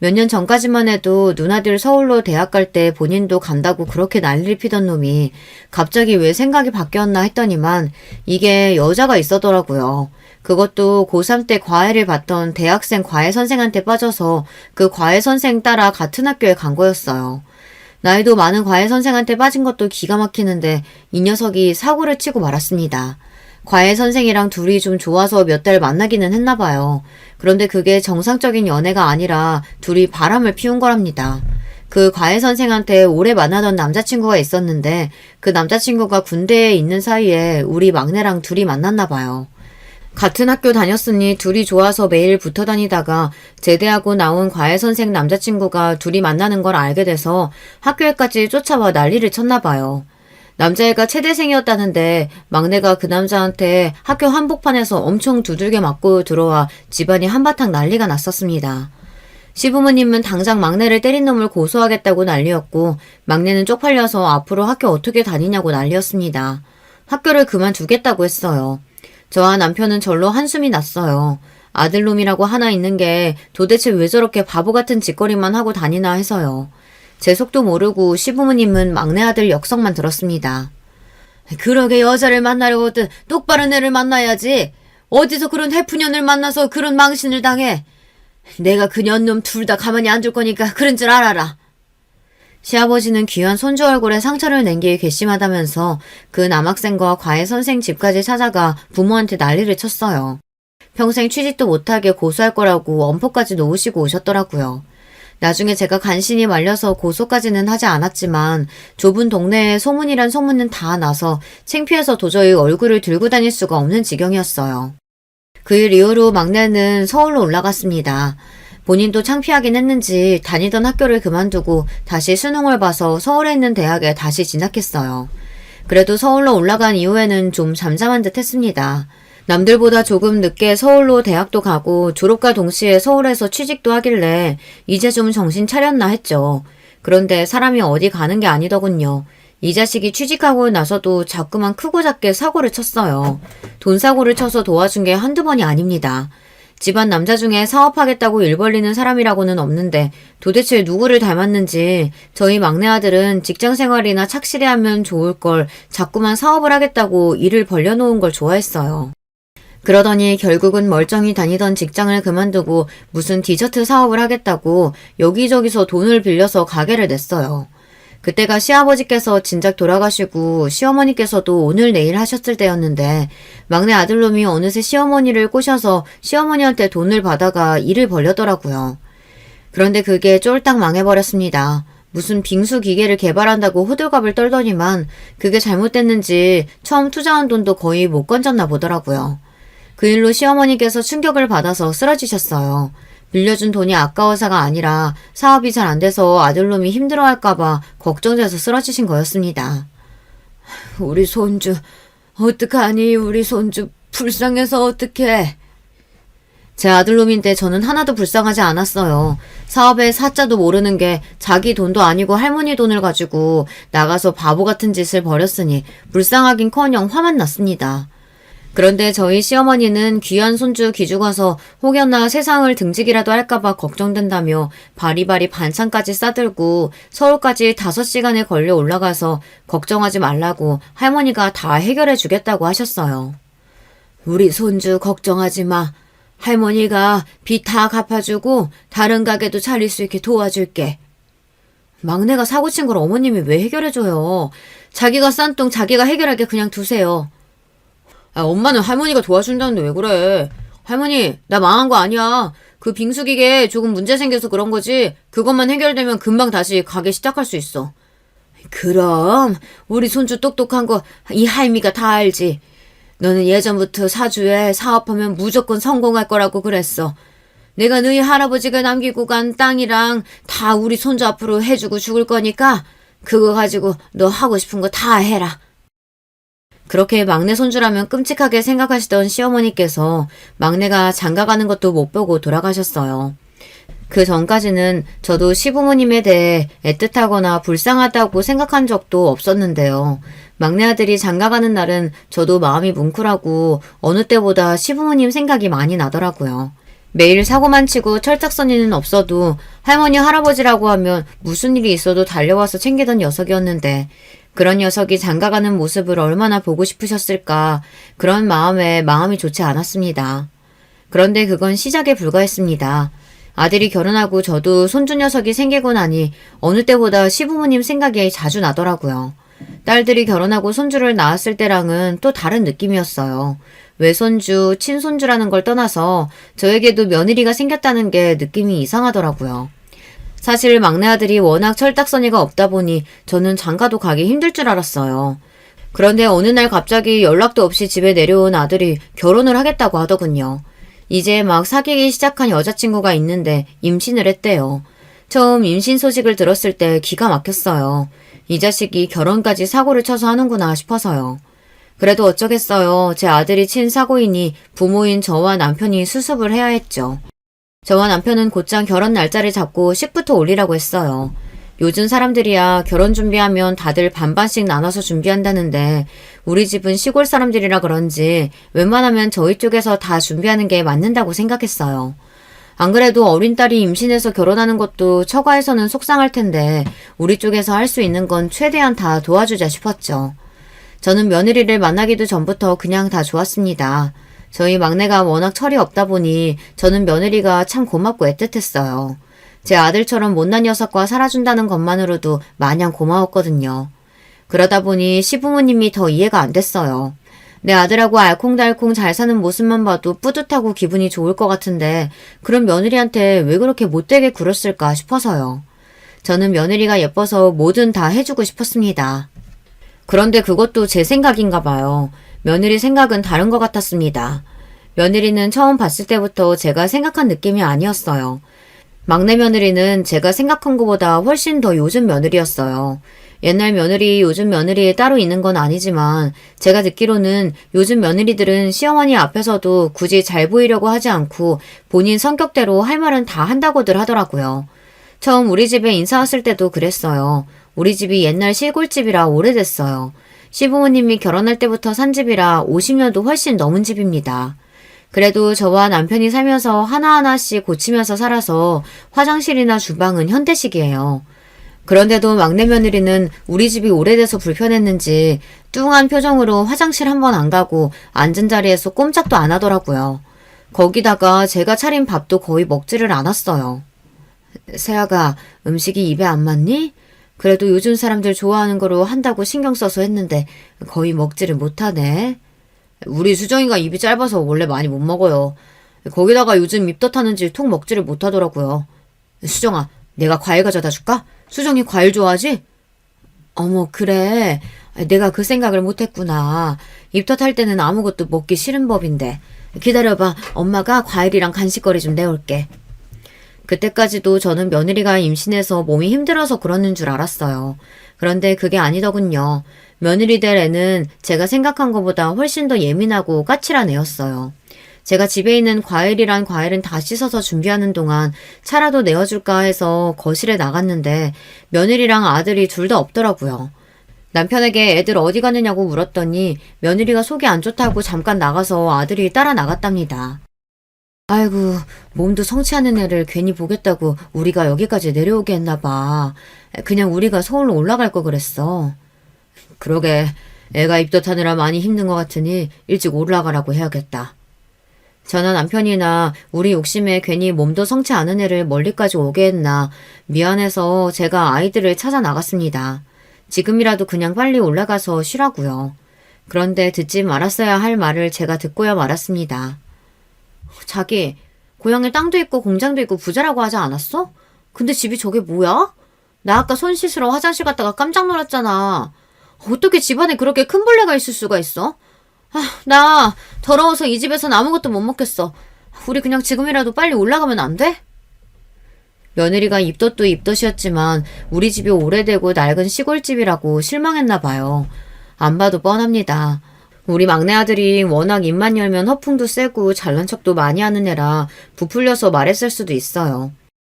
몇 년 전까지만 해도 누나들 서울로 대학 갈 때 본인도 간다고 그렇게 난리를 피던 놈이 갑자기 왜 생각이 바뀌었나 했더니만 이게 여자가 있었더라고요. 그것도 고3 때 과외를 받던 대학생 과외 선생한테 빠져서 그 과외 선생 따라 같은 학교에 간 거였어요. 나이도 많은 과외 선생한테 빠진 것도 기가 막히는데 이 녀석이 사고를 치고 말았습니다. 과외 선생이랑 둘이 좀 좋아서 몇 달 만나기는 했나 봐요. 그런데 그게 정상적인 연애가 아니라 둘이 바람을 피운 거랍니다. 그 과외 선생한테 오래 만나던 남자친구가 있었는데 그 남자친구가 군대에 있는 사이에 우리 막내랑 둘이 만났나 봐요. 같은 학교 다녔으니 둘이 좋아서 매일 붙어 다니다가 제대하고 나온 과외 선생 남자친구가 둘이 만나는 걸 알게 돼서 학교에까지 쫓아와 난리를 쳤나 봐요. 남자애가 체대생이었다는데 막내가 그 남자한테 학교 한복판에서 엄청 두들겨 맞고 들어와 집안이 한바탕 난리가 났었습니다. 시부모님은 당장 막내를 때린 놈을 고소하겠다고 난리였고 막내는 쪽팔려서 앞으로 학교 어떻게 다니냐고 난리였습니다. 학교를 그만두겠다고 했어요. 저와 남편은 절로 한숨이 났어요. 아들놈이라고 하나 있는 게 도대체 왜 저렇게 바보 같은 짓거리만 하고 다니나 해서요. 제 속도 모르고 시부모님은 막내 아들 역성만 들었습니다. 그러게 여자를 만나려거든 똑바른 애를 만나야지. 어디서 그런 해프년을 만나서 그런 망신을 당해. 내가 그 년놈 둘 다 가만히 안 둘 거니까 그런 줄 알아라. 시아버지는 귀한 손주 얼굴에 상처를 낸 게 괘씸하다면서 그 남학생과 과외 선생 집까지 찾아가 부모한테 난리를 쳤어요. 평생 취직도 못하게 고소할 거라고 엄포까지 놓으시고 오셨더라고요. 나중에 제가 간신히 말려서 고소까지는 하지 않았지만 좁은 동네에 소문이란 소문은 다 나서 창피해서 도저히 얼굴을 들고 다닐 수가 없는 지경이었어요. 그 일 이후로 막내는 서울로 올라갔습니다. 본인도 창피하긴 했는지 다니던 학교를 그만두고 다시 수능을 봐서 서울에 있는 대학에 다시 진학했어요. 그래도 서울로 올라간 이후에는 좀 잠잠한 듯 했습니다. 남들보다 조금 늦게 서울로 대학도 가고 졸업과 동시에 서울에서 취직도 하길래 이제 좀 정신 차렸나 했죠. 그런데 사람이 어디 가는 게 아니더군요. 이 자식이 취직하고 나서도 자꾸만 크고 작게 사고를 쳤어요. 돈 사고를 쳐서 도와준 게 한두 번이 아닙니다. 집안 남자 중에 사업하겠다고 일 벌리는 사람이라고는 없는데 도대체 누구를 닮았는지 저희 막내 아들은 직장 생활이나 착실히 하면 좋을 걸 자꾸만 사업을 하겠다고 일을 벌려놓은 걸 좋아했어요. 그러더니 결국은 멀쩡히 다니던 직장을 그만두고 무슨 디저트 사업을 하겠다고 여기저기서 돈을 빌려서 가게를 냈어요. 그때가 시아버지께서 진작 돌아가시고 시어머니께서도 오늘 내일 하셨을 때였는데 막내 아들놈이 어느새 시어머니를 꼬셔서 시어머니한테 돈을 받아가 일을 벌려더라고요. 그런데 그게 쫄딱 망해버렸습니다. 무슨 빙수 기계를 개발한다고 호들갑을 떨더니만 그게 잘못됐는지 처음 투자한 돈도 거의 못 건졌나 보더라고요. 그 일로 시어머니께서 충격을 받아서 쓰러지셨어요. 빌려준 돈이 아까워서가 아니라 사업이 잘 안 돼서 아들놈이 힘들어할까봐 걱정돼서 쓰러지신 거였습니다. 우리 손주, 어떡하니? 우리 손주 불쌍해서 어떡해? 제 아들놈인데 저는 하나도 불쌍하지 않았어요. 사업의 사자도 모르는 게 자기 돈도 아니고 할머니 돈을 가지고 나가서 바보 같은 짓을 벌였으니 불쌍하긴커녕 화만 났습니다. 그런데 저희 시어머니는 귀한 손주 기죽어서 혹여나 세상을 등지기라도 할까봐 걱정된다며 바리바리 반찬까지 싸들고 서울까지 5시간에 걸려 올라가서 걱정하지 말라고 할머니가 다 해결해 주겠다고 하셨어요. 우리 손주 걱정하지 마. 할머니가 빚 다 갚아주고 다른 가게도 차릴 수 있게 도와줄게. 막내가 사고친 걸 어머님이 왜 해결해줘요. 자기가 싼 똥 자기가 해결하게 그냥 두세요. 엄마는 할머니가 도와준다는데 왜 그래? 할머니, 나 망한 거 아니야. 그 빙수기계에 조금 문제 생겨서 그런 거지. 그것만 해결되면 금방 다시 가게 시작할 수 있어. 그럼 우리 손주 똑똑한 거 이 할미가 다 알지. 너는 예전부터 사주에 사업하면 무조건 성공할 거라고 그랬어. 내가 너희 할아버지가 남기고 간 땅이랑 다 우리 손주 앞으로 해주고 죽을 거니까 그거 가지고 너 하고 싶은 거 다 해라. 그렇게 막내 손주라면 끔찍하게 생각하시던 시어머니께서 막내가 장가가는 것도 못 보고 돌아가셨어요. 그 전까지는 저도 시부모님에 대해 애틋하거나 불쌍하다고 생각한 적도 없었는데요. 막내 아들이 장가가는 날은 저도 마음이 뭉클하고 어느 때보다 시부모님 생각이 많이 나더라고요. 매일 사고만 치고 철딱서니는 없어도 할머니 할아버지라고 하면 무슨 일이 있어도 달려와서 챙기던 녀석이었는데 그런 녀석이 장가가는 모습을 얼마나 보고 싶으셨을까 그런 마음에 마음이 좋지 않았습니다. 그런데 그건 시작에 불과했습니다. 아들이 결혼하고 저도 손주 녀석이 생기고 나니 어느 때보다 시부모님 생각이 자주 나더라고요. 딸들이 결혼하고 손주를 낳았을 때랑은 또 다른 느낌이었어요. 외손주, 친손주라는 걸 떠나서 저에게도 며느리가 생겼다는 게 느낌이 이상하더라고요. 사실 막내 아들이 워낙 철딱서니가 없다 보니 저는 장가도 가기 힘들 줄 알았어요. 그런데 어느 날 갑자기 연락도 없이 집에 내려온 아들이 결혼을 하겠다고 하더군요. 이제 막 사귀기 시작한 여자친구가 있는데 임신을 했대요. 처음 임신 소식을 들었을 때 기가 막혔어요. 이 자식이 결혼까지 사고를 쳐서 하는구나 싶어서요. 그래도 어쩌겠어요. 제 아들이 친 사고이니 부모인 저와 남편이 수습을 해야 했죠. 저와 남편은 곧장 결혼 날짜를 잡고 식부터 올리라고 했어요. 요즘 사람들이야 결혼 준비하면 다들 반반씩 나눠서 준비한다는데 우리 집은 시골 사람들이라 그런지 웬만하면 저희 쪽에서 다 준비하는 게 맞는다고 생각했어요. 안 그래도 어린 딸이 임신해서 결혼하는 것도 처가에서는 속상할 텐데 우리 쪽에서 할 수 있는 건 최대한 다 도와주자 싶었죠. 저는 며느리를 만나기도 전부터 그냥 다 좋았습니다. 저희 막내가 워낙 철이 없다 보니 저는 며느리가 참 고맙고 애틋했어요. 제 아들처럼 못난 녀석과 살아준다는 것만으로도 마냥 고마웠거든요. 그러다 보니 시부모님이 더 이해가 안 됐어요. 내 아들하고 알콩달콩 잘 사는 모습만 봐도 뿌듯하고 기분이 좋을 것 같은데 그런 며느리한테 왜 그렇게 못되게 굴었을까 싶어서요. 저는 며느리가 예뻐서 뭐든 다 해주고 싶었습니다. 그런데 그것도 제 생각인가 봐요. 며느리 생각은 다른 것 같았습니다. 며느리는 처음 봤을 때부터 제가 생각한 느낌이 아니었어요. 막내 며느리는 제가 생각한 것보다 훨씬 더 요즘 며느리였어요. 옛날 며느리, 요즘 며느리 따로 있는 건 아니지만 제가 듣기로는 요즘 며느리들은 시어머니 앞에서도 굳이 잘 보이려고 하지 않고 본인 성격대로 할 말은 다 한다고들 하더라고요. 처음 우리 집에 인사 왔을 때도 그랬어요. 우리 집이 옛날 시골집이라 오래됐어요. 시부모님이 결혼할 때부터 산 집이라 50년도 훨씬 넘은 집입니다. 그래도 저와 남편이 살면서 하나하나씩 고치면서 살아서 화장실이나 주방은 현대식이에요. 그런데도 막내 며느리는 우리 집이 오래돼서 불편했는지 뚱한 표정으로 화장실 한 번 안 가고 앉은 자리에서 꼼짝도 안 하더라고요. 거기다가 제가 차린 밥도 거의 먹지를 않았어요. 세아가 음식이 입에 안 맞니? 그래도 요즘 사람들 좋아하는 거로 한다고 신경 써서 했는데 거의 먹지를 못하네. 우리 수정이가 입이 짧아서 원래 많이 못 먹어요. 거기다가 요즘 입덧하는지 통 먹지를 못하더라고요. 수정아, 내가 과일 가져다 줄까? 수정이 과일 좋아하지? 어머, 그래. 내가 그 생각을 못했구나. 입덧할 때는 아무것도 먹기 싫은 법인데. 기다려봐. 엄마가 과일이랑 간식거리 좀 내올게. 그때까지도 저는 며느리가 임신해서 몸이 힘들어서 그러는 줄 알았어요. 그런데 그게 아니더군요. 며느리 될 애는 제가 생각한 것보다 훨씬 더 예민하고 까칠한 애였어요. 제가 집에 있는 과일이란 과일은 다 씻어서 준비하는 동안 차라도 내어줄까 해서 거실에 나갔는데 며느리랑 아들이 둘 다 없더라고요. 남편에게 애들 어디 가느냐고 물었더니 며느리가 속이 안 좋다고 잠깐 나가서 아들이 따라 나갔답니다. 아이고, 몸도 성취하는 애를 괜히 보겠다고 우리가 여기까지 내려오게 했나 봐. 그냥 우리가 서울로 올라갈 거 그랬어. 그러게, 애가 입덧하느라 많이 힘든 것 같으니 일찍 올라가라고 해야겠다. 저는 남편이나 우리 욕심에 괜히 몸도 성치 않은 애를 멀리까지 오게 했나 미안해서 제가 아이들을 찾아 나갔습니다. 지금이라도 그냥 빨리 올라가서 쉬라고요. 그런데 듣지 말았어야 할 말을 제가 듣고야 말았습니다. 자기, 고향에 땅도 있고 공장도 있고 부자라고 하지 않았어? 근데 집이 저게 뭐야? 나 아까 손 씻으러 화장실 갔다가 깜짝 놀랐잖아. 어떻게 집안에 그렇게 큰 벌레가 있을 수가 있어? 나 더러워서 이 집에선 아무것도 못 먹겠어. 우리 그냥 지금이라도 빨리 올라가면 안 돼? 며느리가 입덧도 입덧이었지만 우리 집이 오래되고 낡은 시골집이라고 실망했나 봐요. 안 봐도 뻔합니다. 우리 막내 아들이 워낙 입만 열면 허풍도 세고 잘난 척도 많이 하는 애라 부풀려서 말했을 수도 있어요.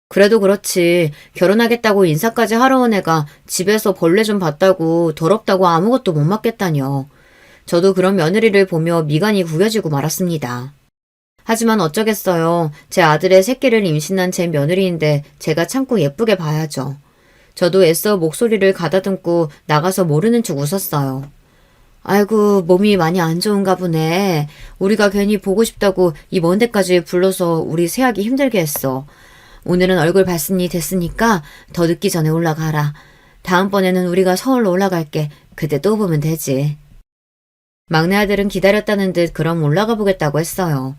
그래도 그렇지 결혼하겠다고 인사까지 하러 온 애가 집에서 벌레 좀 봤다고 더럽다고 아무것도 못 맡겠다뇨. 저도 그런 며느리를 보며 미간이 구겨지고 말았습니다. 하지만 어쩌겠어요. 제 아들의 새끼를 임신한 제 며느리인데 제가 참고 예쁘게 봐야죠. 저도 애써 목소리를 가다듬고 나가서 모르는 척 웃었어요. 아이고, 몸이 많이 안 좋은가 보네. 우리가 괜히 보고 싶다고 이 먼 데까지 불러서 우리 새하기 힘들게 했어. 오늘은 얼굴 봤으니 됐으니까 더 늦기 전에 올라가라. 다음번에는 우리가 서울로 올라갈게. 그때 또 보면 되지. 막내 아들은 기다렸다는 듯 그럼 올라가 보겠다고 했어요.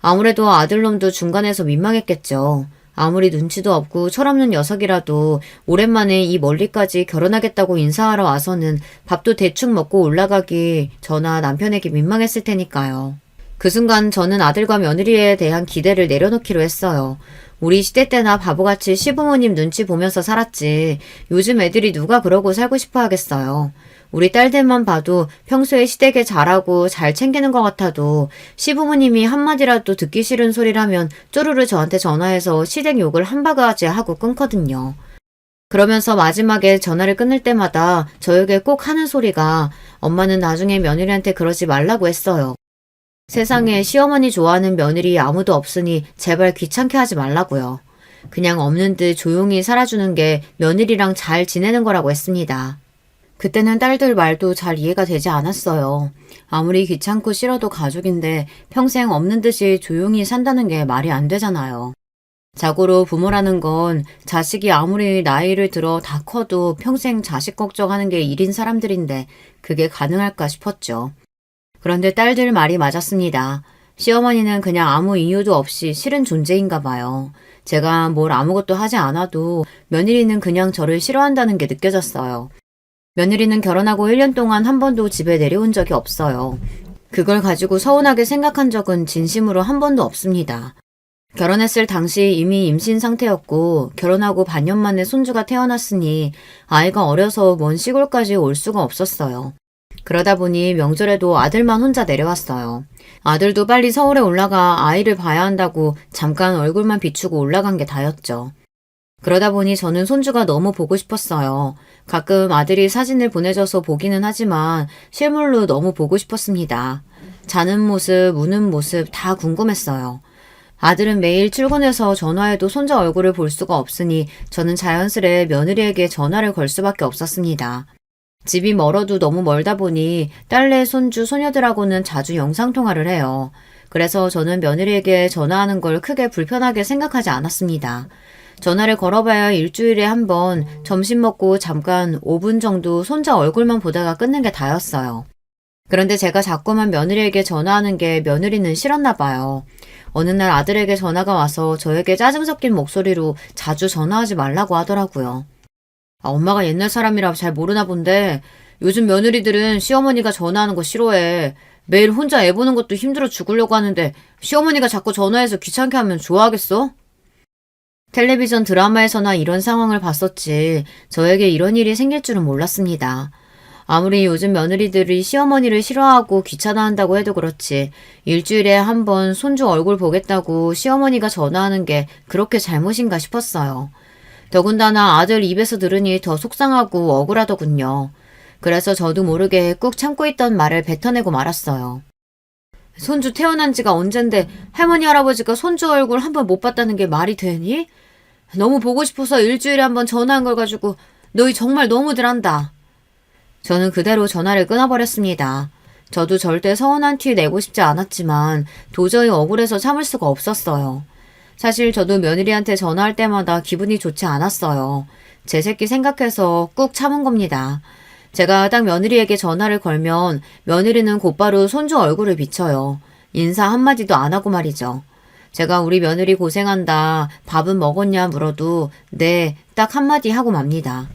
아무래도 아들놈도 중간에서 민망했겠죠. 아무리 눈치도 없고 철없는 녀석이라도 오랜만에 이 멀리까지 결혼하겠다고 인사하러 와서는 밥도 대충 먹고 올라가기 저나 남편에게 민망했을 테니까요. 그 순간 저는 아들과 며느리에 대한 기대를 내려놓기로 했어요. 우리 시대 때나 바보같이 시부모님 눈치 보면서 살았지. 요즘 애들이 누가 그러고 살고 싶어 하겠어요. 우리 딸들만 봐도 평소에 시댁에 잘하고 잘 챙기는 것 같아도 시부모님이 한마디라도 듣기 싫은 소리라면 쪼르르 저한테 전화해서 시댁 욕을 한 바가지 하고 끊거든요. 그러면서 마지막에 전화를 끊을 때마다 저에게 꼭 하는 소리가 엄마는 나중에 며느리한테 그러지 말라고 했어요. 세상에 시어머니 좋아하는 며느리 아무도 없으니 제발 귀찮게 하지 말라고요. 그냥 없는 듯 조용히 살아주는 게 며느리랑 잘 지내는 거라고 했습니다. 그때는 딸들 말도 잘 이해가 되지 않았어요. 아무리 귀찮고 싫어도 가족인데 평생 없는 듯이 조용히 산다는 게 말이 안 되잖아요. 자고로 부모라는 건 자식이 아무리 나이를 들어 다 커도 평생 자식 걱정하는 게 일인 사람들인데 그게 가능할까 싶었죠. 그런데 딸들 말이 맞았습니다. 시어머니는 그냥 아무 이유도 없이 싫은 존재인가 봐요. 제가 뭘 아무것도 하지 않아도 며느리는 그냥 저를 싫어한다는 게 느껴졌어요. 며느리는 결혼하고 1년 동안 한 번도 집에 내려온 적이 없어요. 그걸 가지고 서운하게 생각한 적은 진심으로 한 번도 없습니다. 결혼했을 당시 이미 임신 상태였고 결혼하고 반년 만에 손주가 태어났으니 아이가 어려서 먼 시골까지 올 수가 없었어요. 그러다 보니 명절에도 아들만 혼자 내려왔어요. 아들도 빨리 서울에 올라가 아이를 봐야 한다고 잠깐 얼굴만 비추고 올라간 게 다였죠. 그러다 보니 저는 손주가 너무 보고 싶었어요. 가끔 아들이 사진을 보내줘서 보기는 하지만 실물로 너무 보고 싶었습니다. 자는 모습, 우는 모습 다 궁금했어요. 아들은 매일 출근해서 전화해도 손자 얼굴을 볼 수가 없으니 저는 자연스레 며느리에게 전화를 걸 수밖에 없었습니다. 집이 멀어도 너무 멀다 보니 딸내, 손주, 소녀들하고는 자주 영상통화를 해요. 그래서 저는 며느리에게 전화하는 걸 크게 불편하게 생각하지 않았습니다. 전화를 걸어봐야 일주일에 한 번 점심 먹고 잠깐 5분 정도 손자 얼굴만 보다가 끊는 게 다였어요. 그런데 제가 자꾸만 며느리에게 전화하는 게 며느리는 싫었나 봐요. 어느 날 아들에게 전화가 와서 저에게 짜증 섞인 목소리로 자주 전화하지 말라고 하더라고요. 엄마가 옛날 사람이라 잘 모르나 본데 요즘 며느리들은 시어머니가 전화하는 거 싫어해. 매일 혼자 애 보는 것도 힘들어 죽으려고 하는데 시어머니가 자꾸 전화해서 귀찮게 하면 좋아하겠어? 텔레비전 드라마에서나 이런 상황을 봤었지 저에게 이런 일이 생길 줄은 몰랐습니다. 아무리 요즘 며느리들이 시어머니를 싫어하고 귀찮아한다고 해도 그렇지 일주일에 한 번 손주 얼굴 보겠다고 시어머니가 전화하는 게 그렇게 잘못인가 싶었어요. 더군다나 아들 입에서 들으니 더 속상하고 억울하더군요. 그래서 저도 모르게 꾹 참고 있던 말을 뱉어내고 말았어요. 손주 태어난 지가 언젠데 할머니 할아버지가 손주 얼굴 한 번 못 봤다는 게 말이 되니? 너무 보고 싶어서 일주일에 한 번 전화한 걸 가지고 너희 정말 너무들 한다. 저는 그대로 전화를 끊어버렸습니다. 저도 절대 서운한 티 내고 싶지 않았지만 도저히 억울해서 참을 수가 없었어요. 사실 저도 며느리한테 전화할 때마다 기분이 좋지 않았어요. 제 새끼 생각해서 꾹 참은 겁니다. 제가 딱 며느리에게 전화를 걸면 며느리는 곧바로 손주 얼굴을 비춰요. 인사 한마디도 안 하고 말이죠. 제가 우리 며느리 고생한다, 밥은 먹었냐 물어도 네, 딱 한마디 하고 맙니다.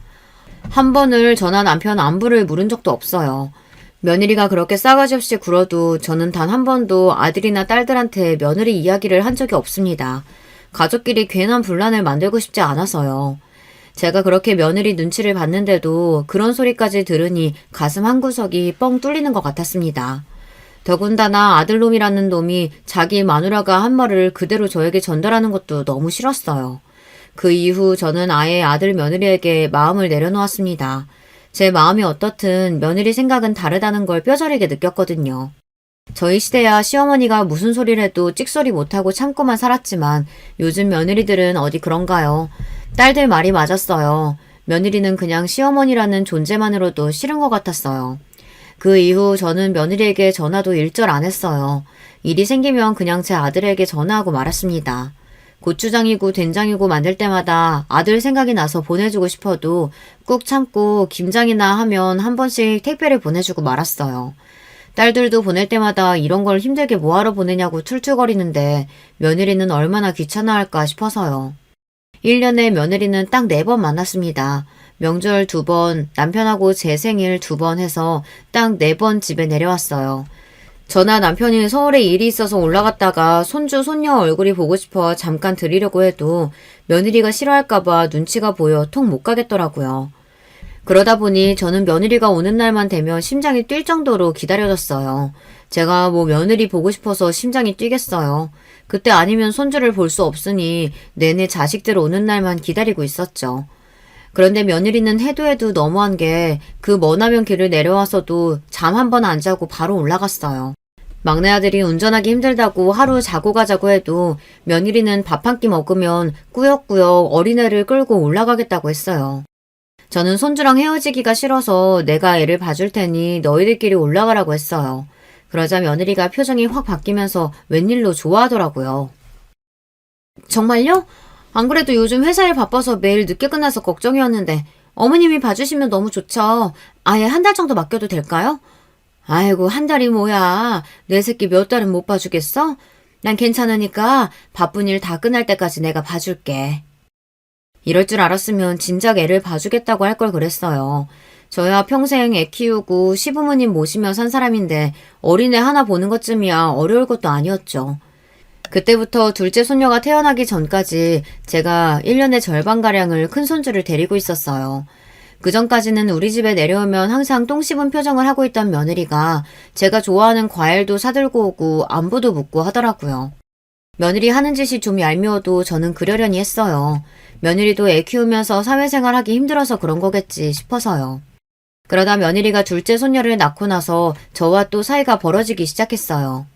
한 번을 저나 남편 안부를 물은 적도 없어요. 며느리가 그렇게 싸가지 없이 굴어도 저는 단 한 번도 아들이나 딸들한테 며느리 이야기를 한 적이 없습니다. 가족끼리 괜한 분란을 만들고 싶지 않아서요. 제가 그렇게 며느리 눈치를 봤는데도 그런 소리까지 들으니 가슴 한구석이 뻥 뚫리는 것 같았습니다. 더군다나 아들놈이라는 놈이 자기 마누라가 한 말을 그대로 저에게 전달하는 것도 너무 싫었어요. 그 이후 저는 아예 아들 며느리에게 마음을 내려놓았습니다. 제 마음이 어떻든 며느리 생각은 다르다는 걸 뼈저리게 느꼈거든요. 저희 시대야 시어머니가 무슨 소리를 해도 찍소리 못하고 참고만 살았지만 요즘 며느리들은 어디 그런가요? 딸들 말이 맞았어요. 며느리는 그냥 시어머니라는 존재만으로도 싫은 것 같았어요. 그 이후 저는 며느리에게 전화도 일절 안 했어요. 일이 생기면 그냥 제 아들에게 전화하고 말았습니다. 고추장이고 된장이고 만들 때마다 아들 생각이 나서 보내주고 싶어도 꾹 참고 김장이나 하면 한 번씩 택배를 보내주고 말았어요. 딸들도 보낼 때마다 이런 걸 힘들게 뭐하러 보내냐고 툴툴거리는데 며느리는 얼마나 귀찮아할까 싶어서요. 1년에 며느리는 딱 4번 만났습니다. 명절 2번, 남편하고 제 생일 2번 해서 딱 4번 집에 내려왔어요. 저나 남편이 서울에 일이 있어서 올라갔다가 손주, 손녀 얼굴이 보고 싶어 잠깐 드리려고 해도 며느리가 싫어할까봐 눈치가 보여 통 못 가겠더라고요. 그러다 보니 저는 며느리가 오는 날만 되면 심장이 뛸 정도로 기다려졌어요. 제가 뭐 며느리 보고 싶어서 심장이 뛰겠어요. 그때 아니면 손주를 볼 수 없으니 내내 자식들 오는 날만 기다리고 있었죠. 그런데 며느리는 해도 해도 너무한 게 그 머나먼 길을 내려와서도 잠 한 번 안 자고 바로 올라갔어요. 막내 아들이 운전하기 힘들다고 하루 자고 가자고 해도 며느리는 밥 한 끼 먹으면 꾸역꾸역 어린애를 끌고 올라가겠다고 했어요. 저는 손주랑 헤어지기가 싫어서 내가 애를 봐줄 테니 너희들끼리 올라가라고 했어요. 그러자 며느리가 표정이 확 바뀌면서 웬일로 좋아하더라고요. 정말요? 안 그래도 요즘 회사 일 바빠서 매일 늦게 끝나서 걱정이었는데 어머님이 봐주시면 너무 좋죠. 아예 한 달 정도 맡겨도 될까요? 아이고, 한 달이 뭐야. 내 새끼 몇 달은 못 봐주겠어? 난 괜찮으니까 바쁜 일 다 끝날 때까지 내가 봐줄게. 이럴 줄 알았으면 진작 애를 봐주겠다고 할 걸 그랬어요. 저야 평생 애 키우고 시부모님 모시며 산 사람인데 어린애 하나 보는 것쯤이야 어려울 것도 아니었죠. 그때부터 둘째 손녀가 태어나기 전까지 제가 1년의 절반가량을 큰손주를 데리고 있었어요. 그 전까지는 우리 집에 내려오면 항상 똥 씹은 표정을 하고 있던 며느리가 제가 좋아하는 과일도 사들고 오고 안부도 묻고 하더라고요. 며느리 하는 짓이 좀 얄미워도 저는 그러려니 했어요. 며느리도 애 키우면서 사회생활 하기 힘들어서 그런 거겠지 싶어서요. 그러다 며느리가 둘째 손녀를 낳고 나서 저와 또 사이가 벌어지기 시작했어요.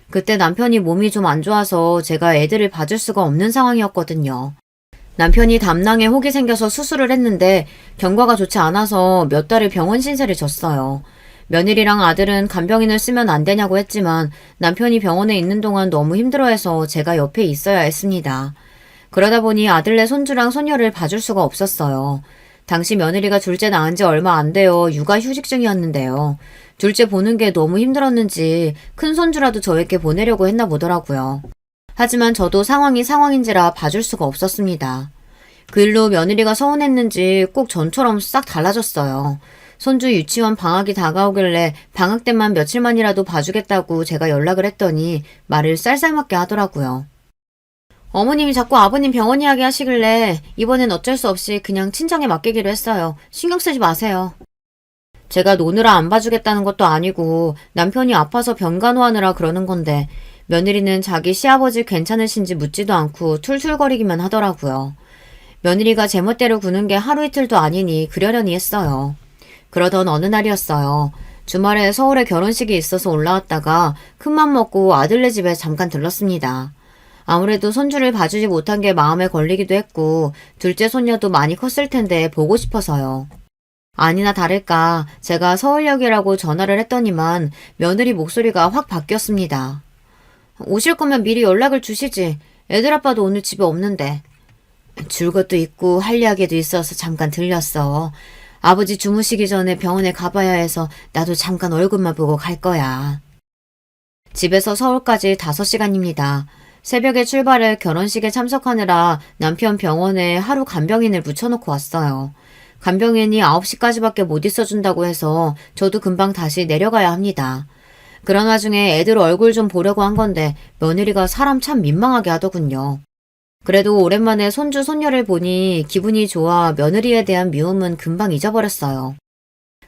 그때 남편이 몸이 좀 안 좋아서 제가 애들을 봐줄 수가 없는 상황이었거든요. 남편이 담낭에 혹이 생겨서 수술을 했는데 경과가 좋지 않아서 몇 달을 병원 신세를 졌어요. 며느리랑 아들은 간병인을 쓰면 안 되냐고 했지만 남편이 병원에 있는 동안 너무 힘들어해서 제가 옆에 있어야 했습니다. 그러다 보니 아들네 손주랑 손녀를 봐줄 수가 없었어요. 당시 며느리가 둘째 낳은 지 얼마 안 되어 육아휴직 중이었는데요. 둘째 보는 게 너무 힘들었는지 큰 손주라도 저에게 보내려고 했나 보더라고요. 하지만 저도 상황이 상황인지라 봐줄 수가 없었습니다. 그 일로 며느리가 서운했는지 꼭 전처럼 싹 달라졌어요. 손주 유치원 방학이 다가오길래 방학 때만 며칠만이라도 봐주겠다고 제가 연락을 했더니 말을 쌀쌀맞게 하더라고요. 어머님이 자꾸 아버님 병원 이야기 하시길래 이번엔 어쩔 수 없이 그냥 친정에 맡기기로 했어요. 신경 쓰지 마세요. 제가 노느라 안 봐주겠다는 것도 아니고 남편이 아파서 병간호하느라 그러는 건데 며느리는 자기 시아버지 괜찮으신지 묻지도 않고 툴툴거리기만 하더라고요. 며느리가 제멋대로 구는 게 하루 이틀도 아니니 그러려니 했어요. 그러던 어느 날이었어요. 주말에 서울에 결혼식이 있어서 올라왔다가 큰맘 먹고 아들네 집에 잠깐 들렀습니다. 아무래도 손주를 봐주지 못한 게 마음에 걸리기도 했고 둘째 손녀도 많이 컸을 텐데 보고 싶어서요. 아니나 다를까 제가 서울역이라고 전화를 했더니만 며느리 목소리가 확 바뀌었습니다. 오실 거면 미리 연락을 주시지. 애들 아빠도 오늘 집에 없는데. 줄 것도 있고 할 이야기도 있어서 잠깐 들렸어. 아버지 주무시기 전에 병원에 가봐야 해서 나도 잠깐 얼굴만 보고 갈 거야. 집에서 서울까지 5시간입니다. 새벽에 출발해 결혼식에 참석하느라 남편 병원에 하루 간병인을 붙여놓고 왔어요. 간병인이 9시까지밖에 못 있어준다고 해서 저도 금방 다시 내려가야 합니다. 그런 와중에 애들 얼굴 좀 보려고 한 건데 며느리가 사람 참 민망하게 하더군요. 그래도 오랜만에 손주 손녀를 보니 기분이 좋아 며느리에 대한 미움은 금방 잊어버렸어요.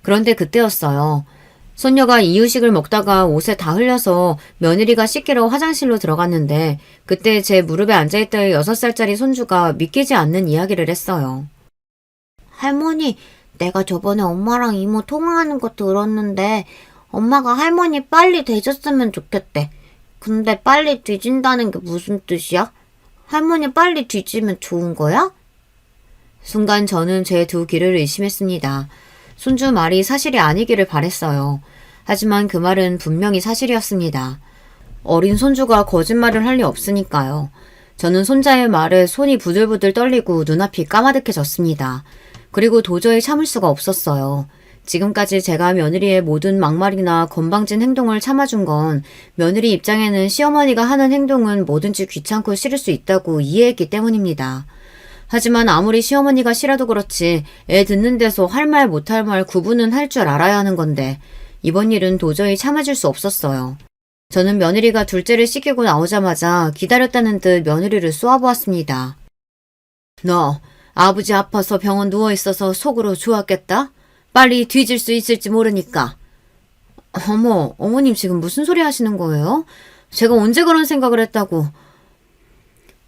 그런데 그때였어요. 손녀가 이유식을 먹다가 옷에 다 흘려서 며느리가 씻기러 화장실로 들어갔는데 그때 제 무릎에 앉아있던 6살짜리 손주가 믿기지 않는 이야기를 했어요. 할머니, 내가 저번에 엄마랑 이모 통화하는 거 들었는데 엄마가 할머니 빨리 되셨으면 좋겠대. 근데 빨리 뒤진다는 게 무슨 뜻이야? 할머니 빨리 뒤지면 좋은 거야? 순간 저는 제 두 귀를 의심했습니다. 손주 말이 사실이 아니기를 바랬어요. 하지만 그 말은 분명히 사실이었습니다. 어린 손주가 거짓말을 할 리 없으니까요. 저는 손자의 말에 손이 부들부들 떨리고 눈앞이 까마득해졌습니다. 그리고 도저히 참을 수가 없었어요. 지금까지 제가 며느리의 모든 막말이나 건방진 행동을 참아준 건 며느리 입장에는 시어머니가 하는 행동은 뭐든지 귀찮고 싫을 수 있다고 이해했기 때문입니다. 하지만 아무리 시어머니가 싫어도 그렇지 애 듣는 데서 할 말 못할 말 구분은 할 줄 알아야 하는 건데 이번 일은 도저히 참아줄 수 없었어요. 저는 며느리가 둘째를 씻기고 나오자마자 기다렸다는 듯 며느리를 쏘아보았습니다. 너 아버지 아파서 병원 누워있어서 속으로 좋았겠다? 빨리 뒤질 수 있을지 모르니까. 어머, 어머님 지금 무슨 소리 하시는 거예요? 제가 언제 그런 생각을 했다고.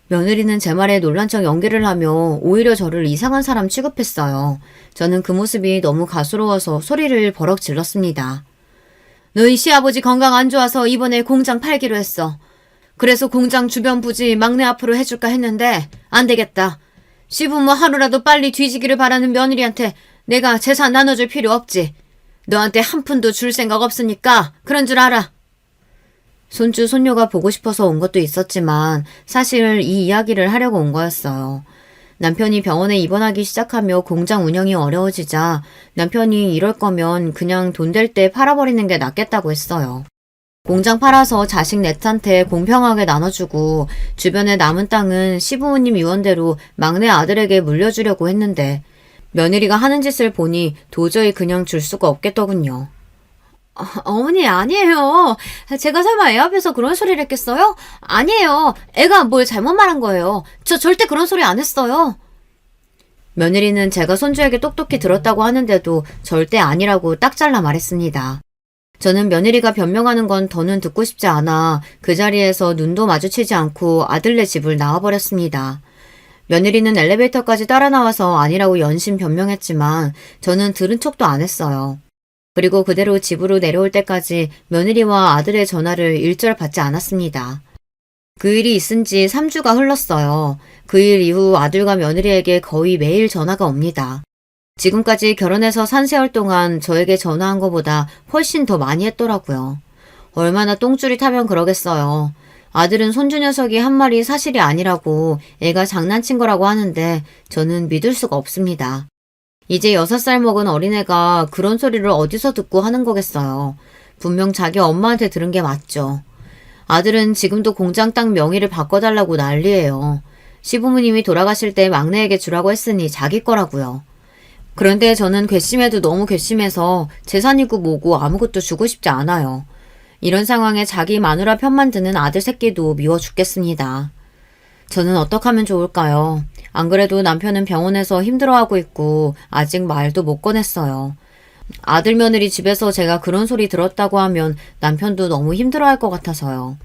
며느리는 제 말에 놀란 척 연기를 하며 오히려 저를 이상한 사람 취급했어요. 저는 그 모습이 너무 가스로워서 소리를 버럭 질렀습니다. 너희 시아버지 건강 안 좋아서 이번에 공장 팔기로 했어. 그래서 공장 주변 부지 막내 앞으로 해줄까 했는데 안 되겠다. 시부모 하루라도 빨리 뒤지기를 바라는 며느리한테 내가 재산 나눠줄 필요 없지. 너한테 한 푼도 줄 생각 없으니까 그런 줄 알아. 손주 손녀가 보고 싶어서 온 것도 있었지만 사실 이 이야기를 하려고 온 거였어요. 남편이 병원에 입원하기 시작하며 공장 운영이 어려워지자 남편이 이럴 거면 그냥 돈 될 때 팔아버리는 게 낫겠다고 했어요. 공장 팔아서 자식 넷한테 공평하게 나눠주고 주변에 남은 땅은 시부모님 유언대로 막내 아들에게 물려주려고 했는데 며느리가 하는 짓을 보니 도저히 그냥 줄 수가 없겠더군요. 어머니, 아니에요. 제가 설마 애 앞에서 그런 소리를 했겠어요? 아니에요. 애가 뭘 잘못 말한 거예요. 저 절대 그런 소리 안 했어요. 며느리는 제가 손주에게 똑똑히 들었다고 하는데도 절대 아니라고 딱 잘라 말했습니다. 저는 며느리가 변명하는 건 더는 듣고 싶지 않아 그 자리에서 눈도 마주치지 않고 아들네 집을 나와버렸습니다. 며느리는 엘리베이터까지 따라 나와서 아니라고 연신 변명했지만 저는 들은 척도 안 했어요. 그리고 그대로 집으로 내려올 때까지 며느리와 아들의 전화를 일절 받지 않았습니다. 그 일이 있은 지 3주가 흘렀어요. 그 일 이후 아들과 며느리에게 거의 매일 전화가 옵니다. 지금까지 결혼해서 산 세월 동안 저에게 전화한 것보다 훨씬 더 많이 했더라고요. 얼마나 똥줄이 타면 그러겠어요. 아들은 손주 녀석이 한 말이 사실이 아니라고 애가 장난친 거라고 하는데 저는 믿을 수가 없습니다. 이제 6살 먹은 어린애가 그런 소리를 어디서 듣고 하는 거겠어요. 분명 자기 엄마한테 들은 게 맞죠. 아들은 지금도 공장 땅 명의를 바꿔달라고 난리예요. 시부모님이 돌아가실 때 막내에게 주라고 했으니 자기 거라고요. 그런데 저는 괘씸해도 너무 괘씸해서 재산이고 뭐고 아무것도 주고 싶지 않아요. 이런 상황에 자기 마누라 편만 드는 아들 새끼도 미워 죽겠습니다. 저는 어떻게 하면 좋을까요? 안 그래도 남편은 병원에서 힘들어하고 있고 아직 말도 못 꺼냈어요. 아들 며느리 집에서 제가 그런 소리 들었다고 하면 남편도 너무 힘들어할 것 같아서요.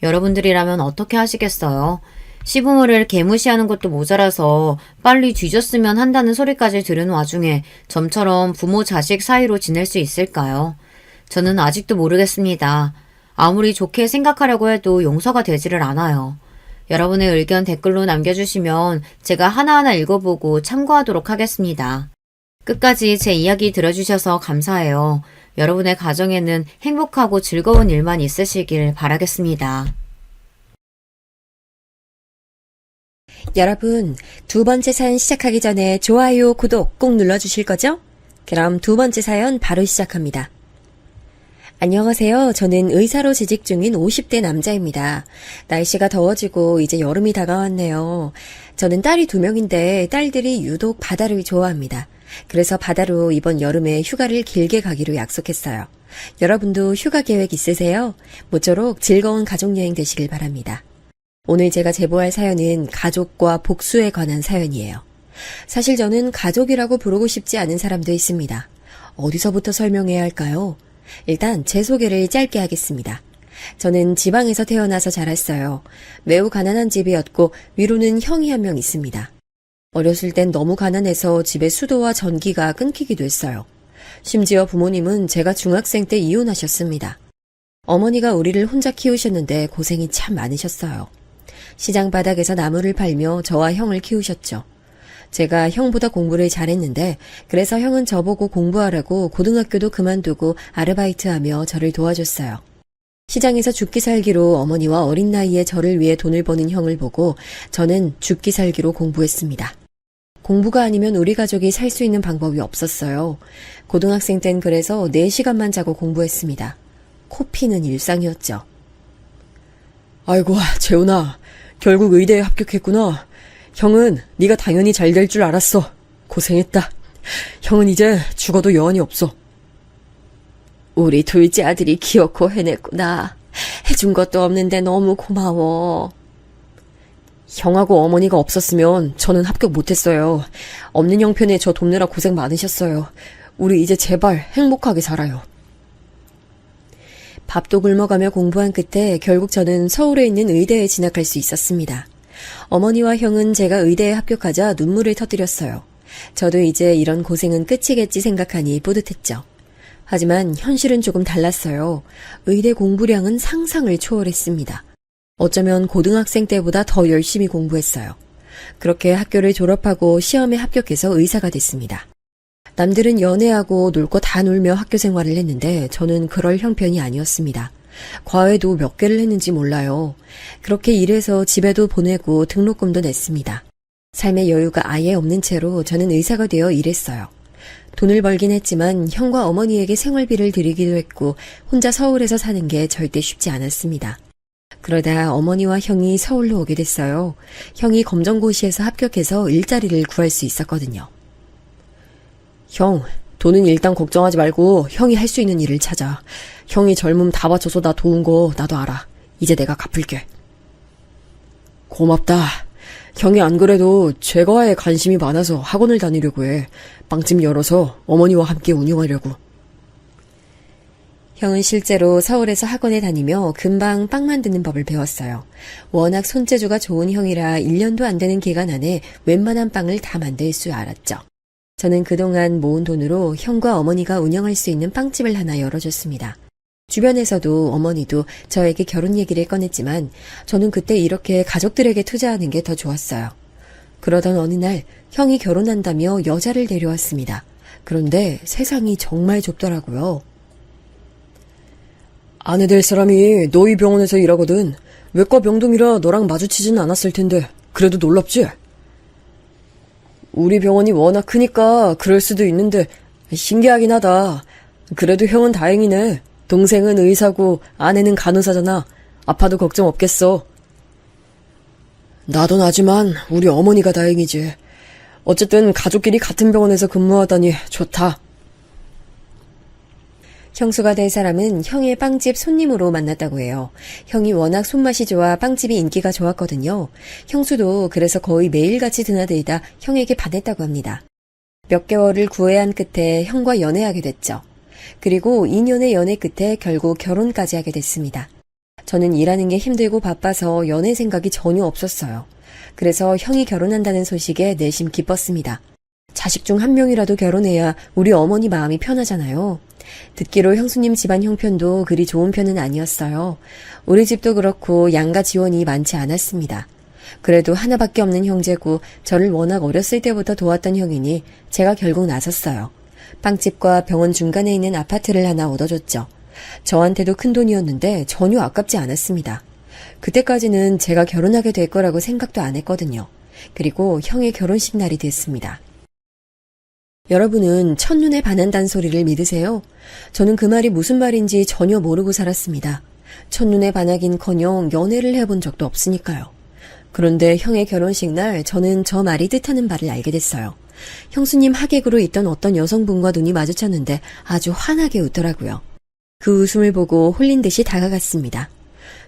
여러분들이라면 어떻게 하시겠어요? 시부모를 개무시하는 것도 모자라서 빨리 뒤졌으면 한다는 소리까지 들은 와중에 점처럼 부모 자식 사이로 지낼 수 있을까요? 저는 아직도 모르겠습니다. 아무리 좋게 생각하려고 해도 용서가 되지를 않아요. 여러분의 의견 댓글로 남겨주시면 제가 하나하나 읽어보고 참고하도록 하겠습니다. 끝까지 제 이야기 들어주셔서 감사해요. 여러분의 가정에는 행복하고 즐거운 일만 있으시길 바라겠습니다. 여러분, 두 번째 사연 시작하기 전에 좋아요, 구독 꼭 눌러주실 거죠? 그럼 두 번째 사연 바로 시작합니다. 안녕하세요. 저는 의사로 재직 중인 50대 남자입니다. 날씨가 더워지고 이제 여름이 다가왔네요. 저는 딸이 2명인데 딸들이 유독 바다를 좋아합니다. 그래서 바다로 이번 여름에 휴가를 길게 가기로 약속했어요. 여러분도 휴가 계획 있으세요? 모쪼록 즐거운 가족여행 되시길 바랍니다. 오늘 제가 제보할 사연은 가족과 복수에 관한 사연이에요. 사실 저는 가족이라고 부르고 싶지 않은 사람도 있습니다. 어디서부터 설명해야 할까요? 일단 제 소개를 짧게 하겠습니다. 저는 지방에서 태어나서 자랐어요. 매우 가난한 집이었고 위로는 형이 한 명 있습니다. 어렸을 땐 너무 가난해서 집에 수도와 전기가 끊기기도 했어요. 심지어 부모님은 제가 중학생 때 이혼하셨습니다. 어머니가 우리를 혼자 키우셨는데 고생이 참 많으셨어요. 시장 바닥에서 나무를 팔며 저와 형을 키우셨죠. 제가 형보다 공부를 잘했는데 그래서 형은 저보고 공부하라고 고등학교도 그만두고 아르바이트하며 저를 도와줬어요. 시장에서 죽기 살기로 어머니와 어린 나이에 저를 위해 돈을 버는 형을 보고 저는 죽기 살기로 공부했습니다. 공부가 아니면 우리 가족이 살 수 있는 방법이 없었어요. 고등학생 땐 그래서 4시간만 자고 공부했습니다. 코피는 일상이었죠. 아이고, 재훈아. 결국 의대에 합격했구나. 형은 네가 당연히 잘 될 줄 알았어. 고생했다. 형은 이제 죽어도 여한이 없어. 우리 둘째 아들이 키웠고 해냈구나. 해준 것도 없는데 너무 고마워. 형하고 어머니가 없었으면 저는 합격 못했어요. 없는 형편에 저 돕느라 고생 많으셨어요. 우리 이제 제발 행복하게 살아요. 밥도 굶어가며 공부한 끝에 결국 저는 서울에 있는 의대에 진학할 수 있었습니다. 어머니와 형은 제가 의대에 합격하자 눈물을 터뜨렸어요. 저도 이제 이런 고생은 끝이겠지 생각하니 뿌듯했죠. 하지만 현실은 조금 달랐어요. 의대 공부량은 상상을 초월했습니다. 어쩌면 고등학생 때보다 더 열심히 공부했어요. 그렇게 학교를 졸업하고 시험에 합격해서 의사가 됐습니다. 남들은 연애하고 놀 거 다 놀며 학교 생활을 했는데 저는 그럴 형편이 아니었습니다. 과외도 몇 개를 했는지 몰라요. 그렇게 일해서 집에도 보내고 등록금도 냈습니다. 삶의 여유가 아예 없는 채로 저는 의사가 되어 일했어요. 돈을 벌긴 했지만 형과 어머니에게 생활비를 드리기도 했고 혼자 서울에서 사는 게 절대 쉽지 않았습니다. 그러다 어머니와 형이 서울로 오게 됐어요. 형이 검정고시에서 합격해서 일자리를 구할 수 있었거든요. 형, 돈은 일단 걱정하지 말고 형이 할 수 있는 일을 찾아. 형이 젊음 다 바쳐서 나 도운 거 나도 알아. 이제 내가 갚을게. 고맙다. 형이 안 그래도 제과에 관심이 많아서 학원을 다니려고 해. 빵집 열어서 어머니와 함께 운영하려고. 형은 실제로 서울에서 학원에 다니며 금방 빵 만드는 법을 배웠어요. 워낙 손재주가 좋은 형이라 1년도 안 되는 기간 안에 웬만한 빵을 다 만들 줄 알았죠. 저는 그동안 모은 돈으로 형과 어머니가 운영할 수 있는 빵집을 하나 열어줬습니다. 주변에서도 어머니도 저에게 결혼 얘기를 꺼냈지만 저는 그때 이렇게 가족들에게 투자하는 게 더 좋았어요. 그러던 어느 날 형이 결혼한다며 여자를 데려왔습니다. 그런데 세상이 정말 좁더라고요. 아내 될 사람이 너희 병원에서 일하거든. 외과 병동이라 너랑 마주치진 않았을 텐데 그래도 놀랍지? 우리 병원이 워낙 크니까 그럴 수도 있는데 신기하긴 하다. 그래도 형은 다행이네. 동생은 의사고 아내는 간호사잖아. 아파도 걱정 없겠어. 나도 나지만 우리 어머니가 다행이지. 어쨌든 가족끼리 같은 병원에서 근무하다니 좋다. 형수가 될 사람은 형의 빵집 손님으로 만났다고 해요. 형이 워낙 손맛이 좋아 빵집이 인기가 좋았거든요. 형수도 그래서 거의 매일같이 드나들다 형에게 반했다고 합니다. 몇 개월을 구애한 끝에 형과 연애하게 됐죠. 그리고 2년의 연애 끝에 결국 결혼까지 하게 됐습니다. 저는 일하는 게 힘들고 바빠서 연애 생각이 전혀 없었어요. 그래서 형이 결혼한다는 소식에 내심 기뻤습니다. 자식 중 한 명이라도 결혼해야 우리 어머니 마음이 편하잖아요. 듣기로 형수님 집안 형편도 그리 좋은 편은 아니었어요. 우리 집도 그렇고 양가 지원이 많지 않았습니다. 그래도 하나밖에 없는 형제고 저를 워낙 어렸을 때부터 도왔던 형이니 제가 결국 나섰어요. 빵집과 병원 중간에 있는 아파트를 하나 얻어줬죠. 저한테도 큰 돈이었는데 전혀 아깝지 않았습니다. 그때까지는 제가 결혼하게 될 거라고 생각도 안 했거든요. 그리고 형의 결혼식 날이 됐습니다. 여러분은 첫눈에 반한다는 소리를 믿으세요? 저는 그 말이 무슨 말인지 전혀 모르고 살았습니다. 첫눈에 반하긴커녕 연애를 해본 적도 없으니까요. 그런데 형의 결혼식 날 저는 저 말이 뜻하는 바를 알게 됐어요. 형수님 하객으로 있던 어떤 여성분과 눈이 마주쳤는데 아주 환하게 웃더라고요. 그 웃음을 보고 홀린 듯이 다가갔습니다.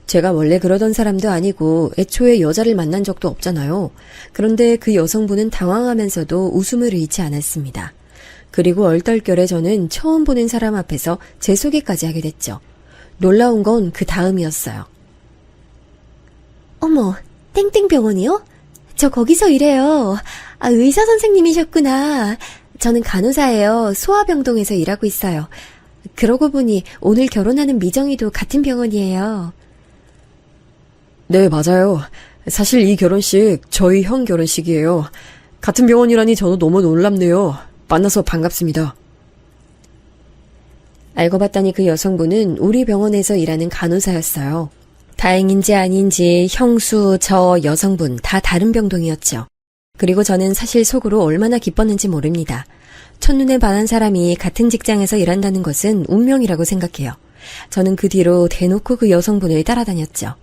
제가 원래 그러던 사람도 아니고 애초에 여자를 만난 적도 없잖아요. 그런데 그 여성분은 당황하면서도 웃음을 잃지 않았습니다. 그리고 얼떨결에 저는 처음 보는 사람 앞에서 제 소개까지 하게 됐죠. 놀라운 건 그 다음이었어요. 어머, 땡땡병원이요? 저 거기서 일해요. 아, 의사 선생님이셨구나. 저는 간호사예요. 소아병동에서 일하고 있어요. 그러고 보니 오늘 결혼하는 미정이도 같은 병원이에요. 네, 맞아요. 사실 이 결혼식 저희 형 결혼식이에요. 같은 병원이라니 저도 너무 놀랍네요. 만나서 반갑습니다. 알고 봤더니 그 여성분은 우리 병원에서 일하는 간호사였어요. 다행인지 아닌지 형수, 저 여성분 다 다른 병동이었죠. 그리고 저는 사실 속으로 얼마나 기뻤는지 모릅니다. 첫눈에 반한 사람이 같은 직장에서 일한다는 것은 운명이라고 생각해요. 저는 그 뒤로 대놓고 그 여성분을 따라다녔죠.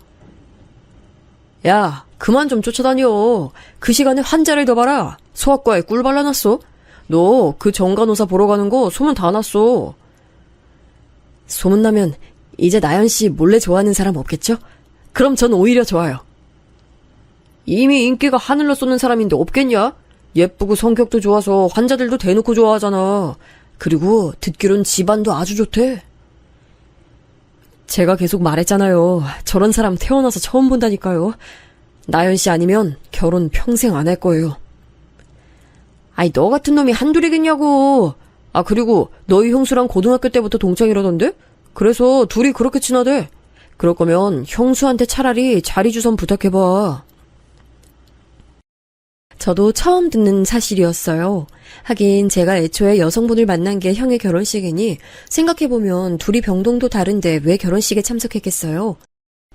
야, 그만 좀 쫓아다녀. 그 시간에 환자를 더 봐라. 소아과에 꿀 발라놨어. 너 그 정간호사 보러 가는 거 소문 다 났어. 소문나면 이제 나연씨 몰래 좋아하는 사람 없겠죠? 그럼 전 오히려 좋아요. 이미 인기가 하늘로 쏘는 사람인데 없겠냐? 예쁘고 성격도 좋아서 환자들도 대놓고 좋아하잖아. 그리고 듣기론 집안도 아주 좋대. 제가 계속 말했잖아요. 저런 사람 태어나서 처음 본다니까요. 나연씨 아니면 결혼 평생 안 할 거예요. 아이, 너 같은 놈이 한둘이겠냐고. 아, 그리고 너희 형수랑 고등학교 때부터 동창이라던데? 그래서 둘이 그렇게 친하대. 그럴 거면 형수한테 차라리 자리 주선 부탁해봐. 저도 처음 듣는 사실이었어요. 하긴 제가 애초에 여성분을 만난 게 형의 결혼식이니 생각해보면 둘이 병동도 다른데 왜 결혼식에 참석했겠어요.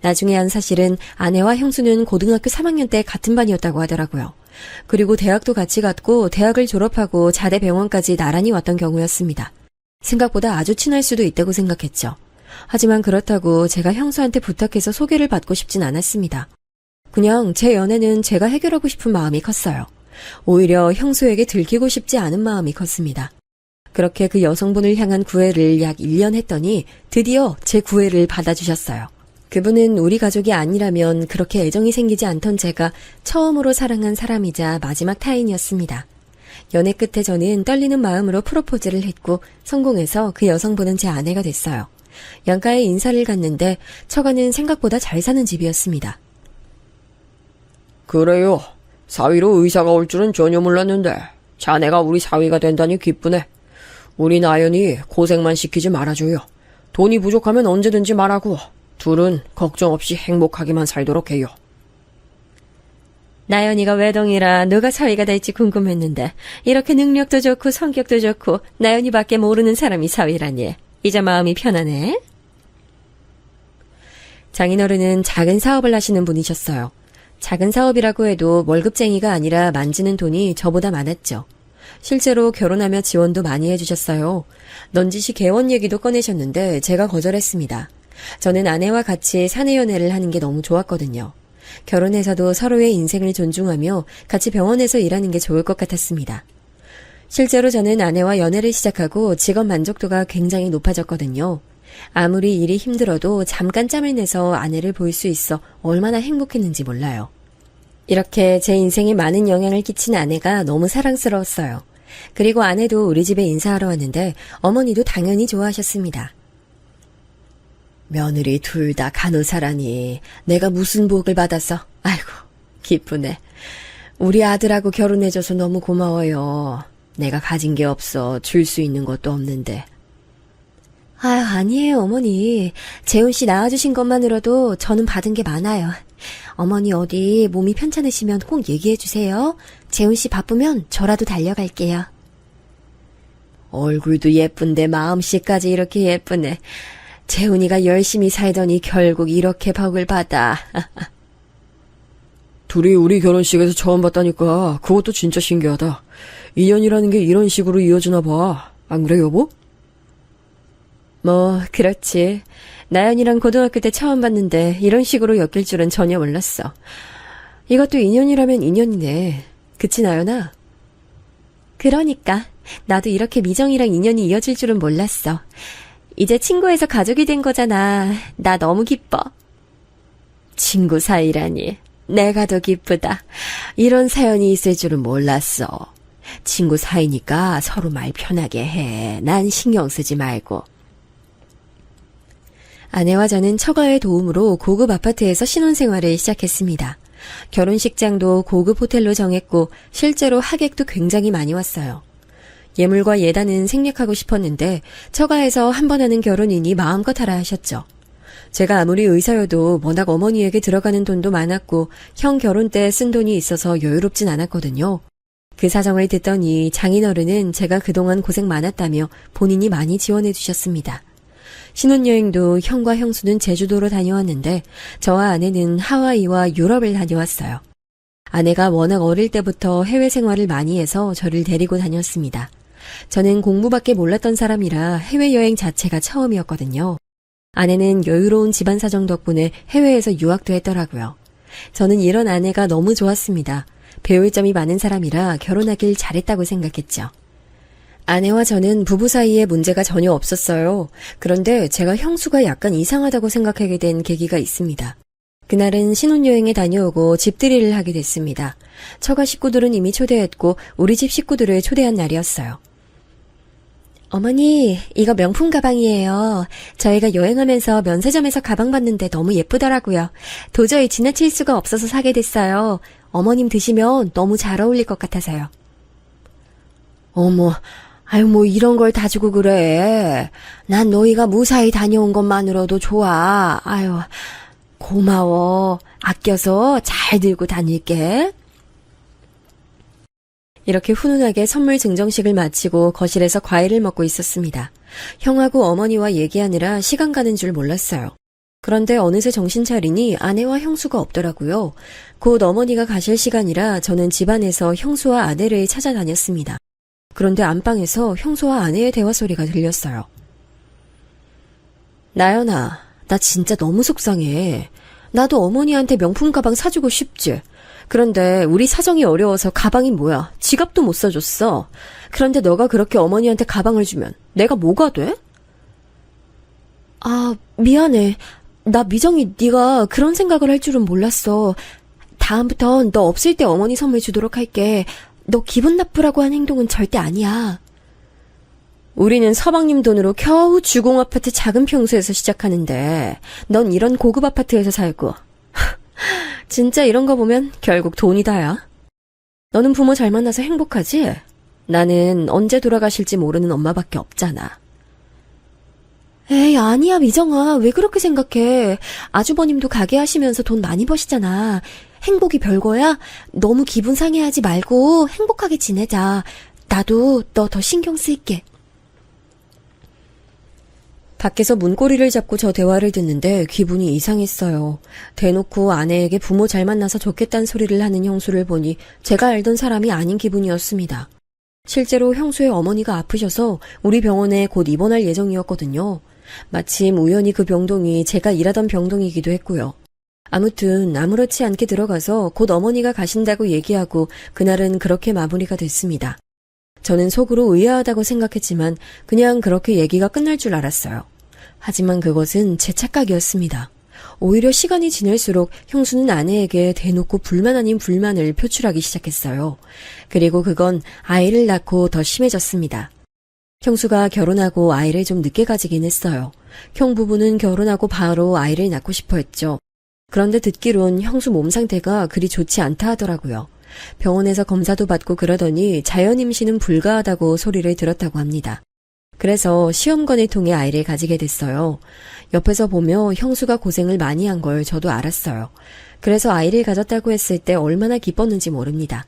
나중에 한 사실은 아내와 형수는 고등학교 3학년 때 같은 반이었다고 하더라고요. 그리고 대학도 같이 갔고 대학을 졸업하고 자대 병원까지 나란히 왔던 경우였습니다. 생각보다 아주 친할 수도 있다고 생각했죠. 하지만 그렇다고 제가 형수한테 부탁해서 소개를 받고 싶진 않았습니다. 그냥 제 연애는 제가 해결하고 싶은 마음이 컸어요. 오히려 형수에게 들키고 싶지 않은 마음이 컸습니다. 그렇게 그 여성분을 향한 구애를 약 1년 했더니 드디어 제 구애를 받아주셨어요. 그분은 우리 가족이 아니라면 그렇게 애정이 생기지 않던 제가 처음으로 사랑한 사람이자 마지막 타인이었습니다. 연애 끝에 저는 떨리는 마음으로 프로포즈를 했고 성공해서 그 여성분은 제 아내가 됐어요. 양가에 인사를 갔는데 처가는 생각보다 잘 사는 집이었습니다. 그래요. 사위로 의사가 올 줄은 전혀 몰랐는데 자네가 우리 사위가 된다니 기쁘네. 우리 나연이 고생만 시키지 말아줘요. 돈이 부족하면 언제든지 말하고 둘은 걱정 없이 행복하게만 살도록 해요. 나연이가 외동이라 누가 사위가 될지 궁금했는데 이렇게 능력도 좋고 성격도 좋고 나연이밖에 모르는 사람이 사위라니. 이제 마음이 편하네. 장인어른은 작은 사업을 하시는 분이셨어요. 작은 사업이라고 해도 월급쟁이가 아니라 만지는 돈이 저보다 많았죠. 실제로 결혼하며 지원도 많이 해주셨어요. 넌지시 개원 얘기도 꺼내셨는데 제가 거절했습니다. 저는 아내와 같이 사내 연애를 하는 게 너무 좋았거든요. 결혼해서도 서로의 인생을 존중하며 같이 병원에서 일하는 게 좋을 것 같았습니다. 실제로 저는 아내와 연애를 시작하고 직업 만족도가 굉장히 높아졌거든요. 아무리 일이 힘들어도 잠깐 짬을 내서 아내를 볼 수 있어 얼마나 행복했는지 몰라요. 이렇게 제 인생에 많은 영향을 끼친 아내가 너무 사랑스러웠어요. 그리고 아내도 우리 집에 인사하러 왔는데 어머니도 당연히 좋아하셨습니다. 며느리 둘 다 간호사라니 내가 무슨 복을 받아서. 아이고 기쁘네. 우리 아들하고 결혼해줘서 너무 고마워요. 내가 가진 게 없어 줄 수 있는 것도 없는데. 아유 아니에요 어머니. 재훈씨 낳아주신 것만으로도 저는 받은 게 많아요. 어머니 어디 몸이 편찮으시면 꼭 얘기해주세요. 재훈씨 바쁘면 저라도 달려갈게요. 얼굴도 예쁜데 마음씨까지 이렇게 예쁘네. 재훈이가 열심히 살더니 결국 이렇게 복을 받아. 둘이 우리 결혼식에서 처음 봤다니까 그것도 진짜 신기하다. 인연이라는 게 이런 식으로 이어지나 봐. 안 그래 여보? 뭐 그렇지. 나연이랑 고등학교 때 처음 봤는데 이런 식으로 엮일 줄은 전혀 몰랐어. 이것도 인연이라면 인연이네. 그치 나연아? 그러니까 나도 이렇게 미정이랑 인연이 이어질 줄은 몰랐어. 이제 친구에서 가족이 된 거잖아. 나 너무 기뻐. 친구 사이라니. 내가 더 기쁘다. 이런 사연이 있을 줄은 몰랐어. 친구 사이니까 서로 말 편하게 해. 난 신경 쓰지 말고. 아내와 저는 처가의 도움으로 고급 아파트에서 신혼생활을 시작했습니다. 결혼식장도 고급 호텔로 정했고 실제로 하객도 굉장히 많이 왔어요. 예물과 예단은 생략하고 싶었는데 처가에서 한 번 하는 결혼이니 마음껏 하라 하셨죠. 제가 아무리 의사여도 워낙 어머니에게 들어가는 돈도 많았고 형 결혼 때 쓴 돈이 있어서 여유롭진 않았거든요. 그 사정을 듣더니 장인어른은 제가 그동안 고생 많았다며 본인이 많이 지원해 주셨습니다. 신혼여행도 형과 형수는 제주도로 다녀왔는데 저와 아내는 하와이와 유럽을 다녀왔어요. 아내가 워낙 어릴 때부터 해외 생활을 많이 해서 저를 데리고 다녔습니다. 저는 공부밖에 몰랐던 사람이라 해외여행 자체가 처음이었거든요. 아내는 여유로운 집안 사정 덕분에 해외에서 유학도 했더라고요. 저는 이런 아내가 너무 좋았습니다. 배울 점이 많은 사람이라 결혼하길 잘했다고 생각했죠. 아내와 저는 부부 사이에 문제가 전혀 없었어요. 그런데 제가 형수가 약간 이상하다고 생각하게 된 계기가 있습니다. 그날은 신혼여행에 다녀오고 집들이를 하게 됐습니다. 처가 식구들은 이미 초대했고 우리 집 식구들을 초대한 날이었어요. 어머니, 이거 명품 가방이에요. 저희가 여행하면서 면세점에서 가방 봤는데 너무 예쁘더라고요. 도저히 지나칠 수가 없어서 사게 됐어요. 어머님 드시면 너무 잘 어울릴 것 같아서요. 어머, 아유 뭐 이런 걸 다 주고 그래. 난 너희가 무사히 다녀온 것만으로도 좋아. 아유, 고마워. 아껴서 잘 들고 다닐게. 이렇게 훈훈하게 선물 증정식을 마치고 거실에서 과일을 먹고 있었습니다. 형하고 어머니와 얘기하느라 시간 가는 줄 몰랐어요. 그런데 어느새 정신 차리니 아내와 형수가 없더라고요. 곧 어머니가 가실 시간이라 저는 집안에서 형수와 아내를 찾아다녔습니다. 그런데 안방에서 형수와 아내의 대화 소리가 들렸어요. 나연아, 나 진짜 너무 속상해. 나도 어머니한테 명품 가방 사주고 싶지. 그런데 우리 사정이 어려워서 가방이 뭐야? 지갑도 못 사줬어. 그런데 너가 그렇게 어머니한테 가방을 주면 내가 뭐가 돼? 아, 미안해. 나 미정이 네가 그런 생각을 할 줄은 몰랐어. 다음부턴 너 없을 때 어머니 선물 주도록 할게. 너 기분 나쁘라고 한 행동은 절대 아니야. 우리는 서방님 돈으로 겨우 주공 아파트 작은 평수에서 시작하는데 넌 이런 고급 아파트에서 살고. 진짜 이런 거 보면 결국 돈이 다야. 너는 부모 잘 만나서 행복하지? 나는 언제 돌아가실지 모르는 엄마밖에 없잖아. 에이, 아니야, 미정아. 왜 그렇게 생각해? 아주버님도 가게 하시면서 돈 많이 버시잖아. 행복이 별거야? 너무 기분 상해하지 말고 행복하게 지내자. 나도 너 더 신경 쓸게. 밖에서 문고리를 잡고 저 대화를 듣는데 기분이 이상했어요. 대놓고 아내에게 부모 잘 만나서 좋겠다는 소리를 하는 형수를 보니 제가 알던 사람이 아닌 기분이었습니다. 실제로 형수의 어머니가 아프셔서 우리 병원에 곧 입원할 예정이었거든요. 마침 우연히 그 병동이 제가 일하던 병동이기도 했고요. 아무튼 아무렇지 않게 들어가서 곧 어머니가 가신다고 얘기하고 그날은 그렇게 마무리가 됐습니다. 저는 속으로 의아하다고 생각했지만 그냥 그렇게 얘기가 끝날 줄 알았어요. 하지만 그것은 제 착각이었습니다. 오히려 시간이 지날수록 형수는 아내에게 대놓고 불만 아닌 불만을 표출하기 시작했어요. 그리고 그건 아이를 낳고 더 심해졌습니다. 형수가 결혼하고 아이를 좀 늦게 가지긴 했어요. 형 부부는 결혼하고 바로 아이를 낳고 싶어 했죠. 그런데 듣기론 형수 몸 상태가 그리 좋지 않다 하더라고요. 병원에서 검사도 받고 그러더니 자연 임신은 불가하다고 소리를 들었다고 합니다. 그래서 시험관을 통해 아이를 가지게 됐어요. 옆에서 보며 형수가 고생을 많이 한 걸 저도 알았어요. 그래서 아이를 가졌다고 했을 때 얼마나 기뻤는지 모릅니다.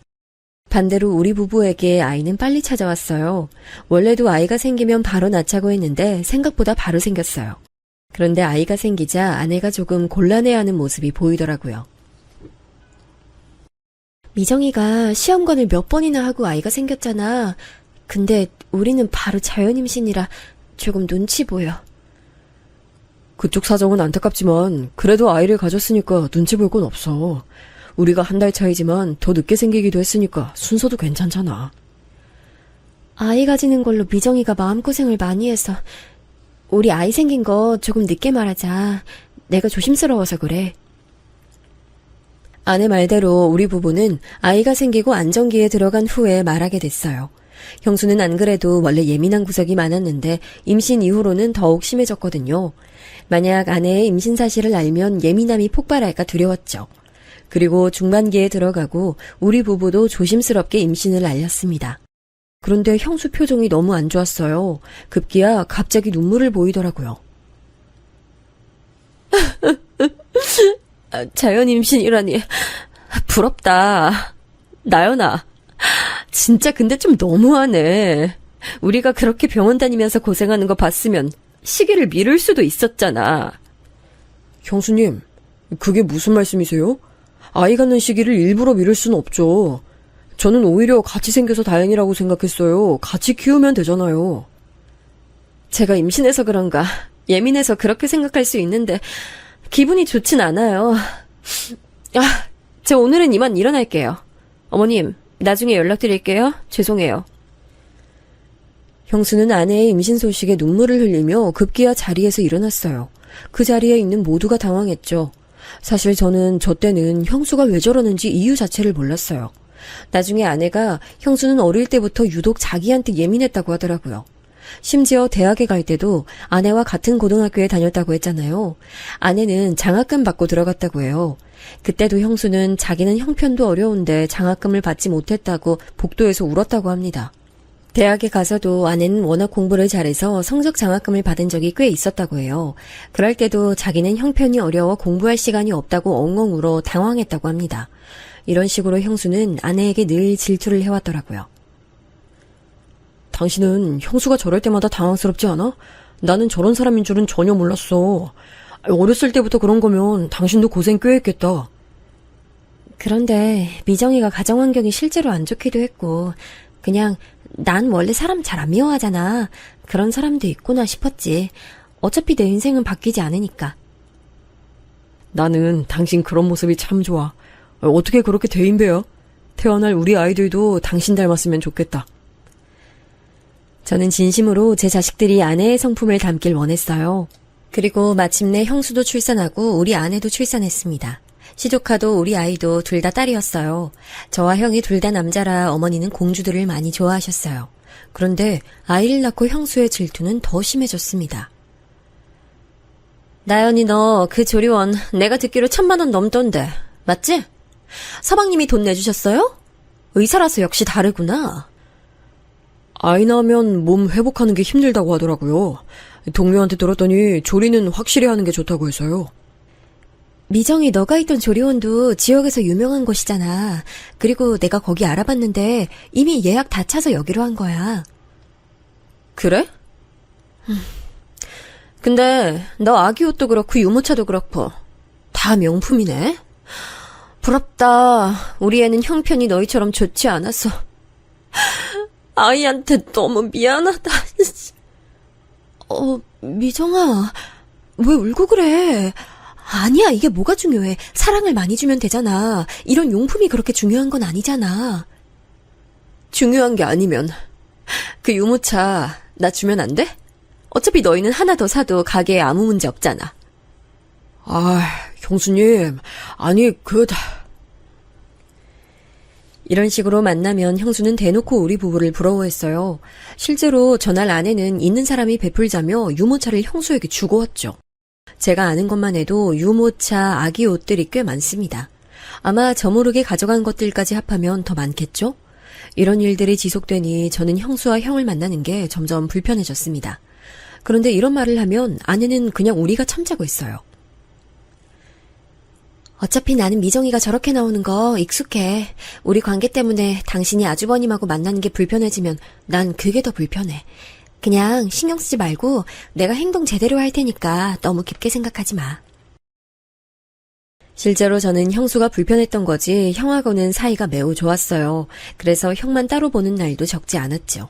반대로 우리 부부에게 아이는 빨리 찾아왔어요. 원래도 아이가 생기면 바로 낳자고 했는데 생각보다 바로 생겼어요. 그런데 아이가 생기자 아내가 조금 곤란해하는 모습이 보이더라고요. 미정이가 시험관을 몇 번이나 하고 아이가 생겼잖아. 근데 우리는 바로 자연임신이라 조금 눈치 보여. 그쪽 사정은 안타깝지만 그래도 아이를 가졌으니까 눈치 볼 건 없어. 우리가 한 달 차이지만 더 늦게 생기기도 했으니까 순서도 괜찮잖아. 아이 가지는 걸로 미정이가 마음고생을 많이 해서 우리 아이 생긴 거 조금 늦게 말하자. 내가 조심스러워서 그래. 아내 말대로 우리 부부는 아이가 생기고 안정기에 들어간 후에 말하게 됐어요. 형수는 안 그래도 원래 예민한 구석이 많았는데 임신 이후로는 더욱 심해졌거든요. 만약 아내의 임신 사실을 알면 예민함이 폭발할까 두려웠죠. 그리고 중반기에 들어가고 우리 부부도 조심스럽게 임신을 알렸습니다. 그런데 형수 표정이 너무 안 좋았어요. 급기야 갑자기 눈물을 보이더라고요. 자연 임신이라니 부럽다. 나연아, 진짜 근데 좀 너무하네. 우리가 그렇게 병원 다니면서 고생하는 거 봤으면 시기를 미룰 수도 있었잖아. 형수님, 그게 무슨 말씀이세요? 아이 갖는 시기를 일부러 미룰 수는 없죠. 저는 오히려 같이 생겨서 다행이라고 생각했어요. 같이 키우면 되잖아요. 제가 임신해서 그런가 예민해서 그렇게 생각할 수 있는데 기분이 좋진 않아요. 저 오늘은 이만 일어날게요. 어머님, 나중에 연락드릴게요. 죄송해요. 형수는 아내의 임신 소식에 눈물을 흘리며 급기야 자리에서 일어났어요. 그 자리에 있는 모두가 당황했죠. 사실 저는 저 때는 형수가 왜 저러는지 이유 자체를 몰랐어요. 나중에 아내가 형수는 어릴 때부터 유독 자기한테 예민했다고 하더라고요. 심지어 대학에 갈 때도 아내와 같은 고등학교에 다녔다고 했잖아요. 아내는 장학금 받고 들어갔다고 해요. 그때도 형수는 자기는 형편도 어려운데 장학금을 받지 못했다고 복도에서 울었다고 합니다. 대학에 가서도 아내는 워낙 공부를 잘해서 성적 장학금을 받은 적이 꽤 있었다고 해요. 그럴 때도 자기는 형편이 어려워 공부할 시간이 없다고 엉엉 울어 당황했다고 합니다. 이런 식으로 형수는 아내에게 늘 질투를 해왔더라고요. 당신은 형수가 저럴 때마다 당황스럽지 않아? 나는 저런 사람인 줄은 전혀 몰랐어. 어렸을 때부터 그런 거면 당신도 고생 꽤 했겠다. 그런데 미정이가 가정환경이 실제로 안 좋기도 했고 그냥 난 원래 사람 잘 안 미워하잖아. 그런 사람도 있구나 싶었지. 어차피 내 인생은 바뀌지 않으니까. 나는 당신 그런 모습이 참 좋아. 어떻게 그렇게 대인배야? 태어날 우리 아이들도 당신 닮았으면 좋겠다. 저는 진심으로 제 자식들이 아내의 성품을 담길 원했어요. 그리고 마침내 형수도 출산하고 우리 아내도 출산했습니다. 시조카도 우리 아이도 둘 다 딸이었어요. 저와 형이 둘 다 남자라 어머니는 공주들을 많이 좋아하셨어요. 그런데 아이를 낳고 형수의 질투는 더 심해졌습니다. 나연이 너 그 조리원 내가 듣기로 1,000만 원 넘던데 맞지? 서방님이 돈 내주셨어요? 의사라서 역시 다르구나. 아이 낳으면 몸 회복하는 게 힘들다고 하더라고요. 동료한테 들었더니 조리는 확실히 하는 게 좋다고 해서요. 미정이 너가 있던 조리원도 지역에서 유명한 곳이잖아. 그리고 내가 거기 알아봤는데 이미 예약 다 차서 여기로 한 거야. 그래? 근데 너 아기 옷도 그렇고 유모차도 그렇고 다 명품이네. 부럽다. 우리 애는 형편이 너희처럼 좋지 않아서. 아이한테 너무 미안하다. 미정아, 왜 울고 그래? 아니야, 이게 뭐가 중요해. 사랑을 많이 주면 되잖아. 이런 용품이 그렇게 중요한 건 아니잖아. 중요한 게 아니면 그 유모차 나 주면 안 돼? 어차피 너희는 하나 더 사도 가게에 아무 문제 없잖아. 아, 형수님, 아니 이런 식으로 만나면 형수는 대놓고 우리 부부를 부러워했어요. 실제로 전날 아내는 있는 사람이 베풀자며 유모차를 형수에게 주고 왔죠. 제가 아는 것만 해도 유모차, 아기 옷들이 꽤 많습니다. 아마 저 모르게 가져간 것들까지 합하면 더 많겠죠? 이런 일들이 지속되니 저는 형수와 형을 만나는 게 점점 불편해졌습니다. 그런데 이런 말을 하면 아내는 그냥 우리가 참자고 했어요. 어차피 나는 미정이가 저렇게 나오는 거 익숙해. 우리 관계 때문에 당신이 아주버님하고 만나는 게 불편해지면 난 그게 더 불편해. 그냥 신경 쓰지 말고 내가 행동 제대로 할 테니까 너무 깊게 생각하지 마. 실제로 저는 형수가 불편했던 거지 형하고는 사이가 매우 좋았어요. 그래서 형만 따로 보는 날도 적지 않았죠.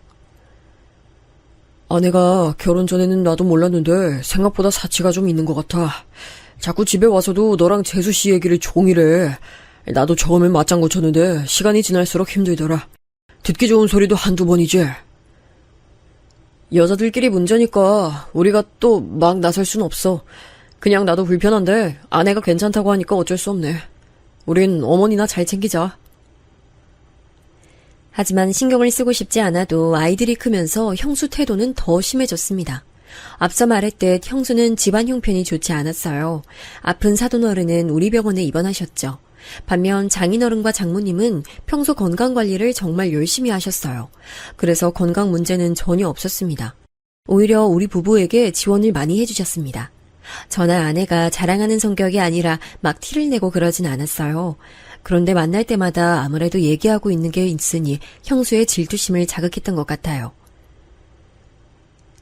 아내가 결혼 전에는 나도 몰랐는데 생각보다 사치가 좀 있는 것 같아. 자꾸 집에 와서도 너랑 재수 씨 얘기를 종일 해. 나도 처음엔 맞장구 쳤는데 시간이 지날수록 힘들더라. 듣기 좋은 소리도 한두 번이지. 여자들끼리 문제니까 우리가 또 막 나설 순 없어. 그냥 나도 불편한데 아내가 괜찮다고 하니까 어쩔 수 없네. 우린 어머니나 잘 챙기자. 하지만 신경을 쓰고 싶지 않아도 아이들이 크면서 형수 태도는 더 심해졌습니다. 앞서 말했듯 형수는 집안 형편이 좋지 않았어요. 아픈 사돈어른은 우리 병원에 입원하셨죠. 반면 장인어른과 장모님은 평소 건강관리를 정말 열심히 하셨어요. 그래서 건강 문제는 전혀 없었습니다. 오히려 우리 부부에게 지원을 많이 해주셨습니다. 저나 아내가 자랑하는 성격이 아니라 막 티를 내고 그러진 않았어요. 그런데 만날 때마다 아무래도 얘기하고 있는 게 있으니 형수의 질투심을 자극했던 것 같아요.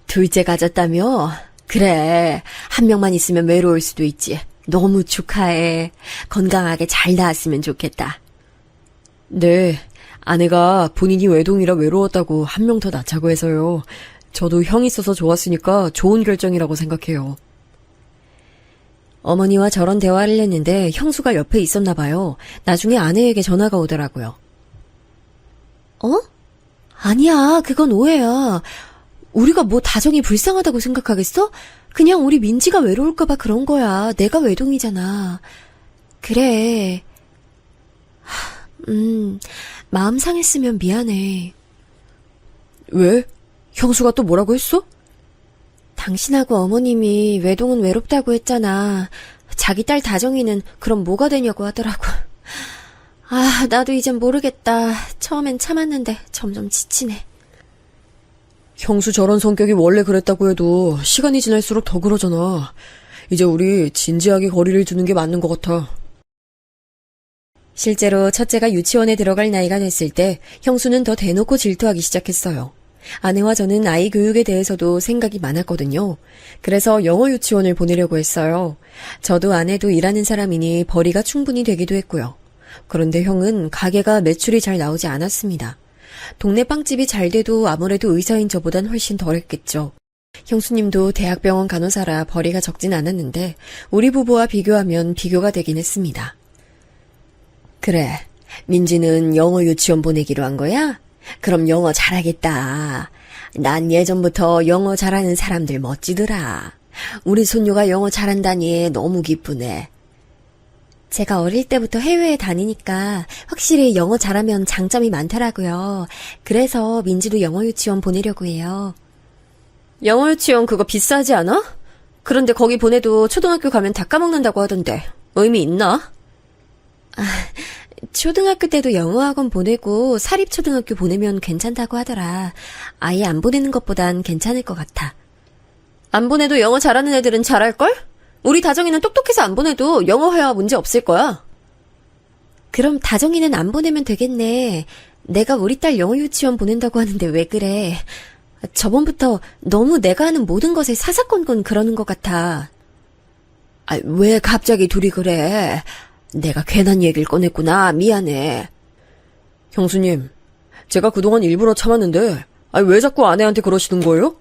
둘째 가졌다며? 그래, 한 명만 있으면 외로울 수도 있지. 너무 축하해. 건강하게 잘 나았으면 좋겠다. 네, 아내가 본인이 외동이라 외로웠다고 한 명 더 낳자고 해서요. 저도 형 있어서 좋았으니까 좋은 결정이라고 생각해요. 어머니와 저런 대화를 했는데 형수가 옆에 있었나 봐요. 나중에 아내에게 전화가 오더라고요. 아니야, 그건 오해야. 우리가 뭐 다정이 불쌍하다고 생각하겠어? 그냥 우리 민지가 외로울까봐 그런 거야. 내가 외동이잖아. 그래. 마음 상했으면 미안해. 왜? 형수가 또 뭐라고 했어? 당신하고 어머님이 외동은 외롭다고 했잖아. 자기 딸 다정이는 그럼 뭐가 되냐고 하더라고. 나도 이젠 모르겠다. 처음엔 참았는데 점점 지치네. 형수 저런 성격이 원래 그랬다고 해도 시간이 지날수록 더 그러잖아. 이제 우리 진지하게 거리를 두는 게 맞는 것 같아. 실제로 첫째가 유치원에 들어갈 나이가 됐을 때 형수는 더 대놓고 질투하기 시작했어요. 아내와 저는 아이 교육에 대해서도 생각이 많았거든요. 그래서 영어 유치원을 보내려고 했어요. 저도 아내도 일하는 사람이니 벌이가 충분히 되기도 했고요. 그런데 형은 가게가 매출이 잘 나오지 않았습니다. 동네 빵집이 잘 돼도 아무래도 의사인 저보단 훨씬 덜했겠죠. 형수님도 대학병원 간호사라 벌이가 적진 않았는데 우리 부부와 비교하면 비교가 되긴 했습니다. 그래, 민지는 영어 유치원 보내기로 한 거야? 그럼 영어 잘하겠다. 난 예전부터 영어 잘하는 사람들 멋지더라. 우리 손녀가 영어 잘한다니 너무 기쁘네. 제가 어릴 때부터 해외에 다니니까 확실히 영어 잘하면 장점이 많더라고요. 그래서 민지도 영어 유치원 보내려고 해요. 영어 유치원 그거 비싸지 않아? 그런데 거기 보내도 초등학교 가면 다 까먹는다고 하던데 의미 있나? 초등학교 때도 영어학원 보내고 사립초등학교 보내면 괜찮다고 하더라. 아예 안 보내는 것보단 괜찮을 것 같아. 안 보내도 영어 잘하는 애들은 잘할걸? 우리 다정이는 똑똑해서 안 보내도 영어 회화 문제 없을 거야. 그럼 다정이는 안 보내면 되겠네. 내가 우리 딸 영어 유치원 보낸다고 하는데 왜 그래? 저번부터 너무 내가 하는 모든 것에 사사건건 그러는 것 같아. 왜 갑자기 둘이 그래? 내가 괜한 얘기를 꺼냈구나. 미안해. 형수님, 제가 그동안 일부러 참았는데 왜 자꾸 아내한테 그러시는 거예요?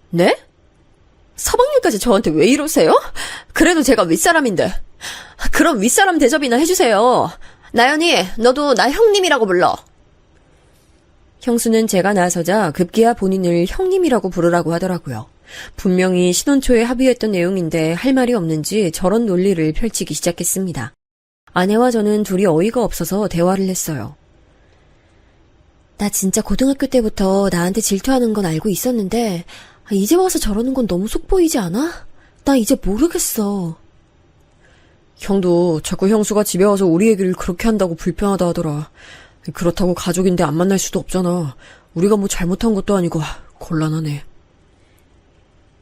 네? 서방님까지 저한테 왜 이러세요? 그래도 제가 윗사람인데. 그럼 윗사람 대접이나 해주세요. 나연이, 너도 나 형님이라고 불러. 형수는 제가 나서자 급기야 본인을 형님이라고 부르라고 하더라고요. 분명히 신혼 초에 합의했던 내용인데 할 말이 없는지 저런 논리를 펼치기 시작했습니다. 아내와 저는 둘이 어이가 없어서 대화를 했어요. 나 진짜 고등학교 때부터 나한테 질투하는 건 알고 있었는데 이제 와서 저러는 건 너무 속 보이지 않아? 나 이제 모르겠어. 형도 자꾸 형수가 집에 와서 우리 얘기를 그렇게 한다고 불편하다 하더라. 그렇다고 가족인데 안 만날 수도 없잖아. 우리가 뭐 잘못한 것도 아니고 곤란하네.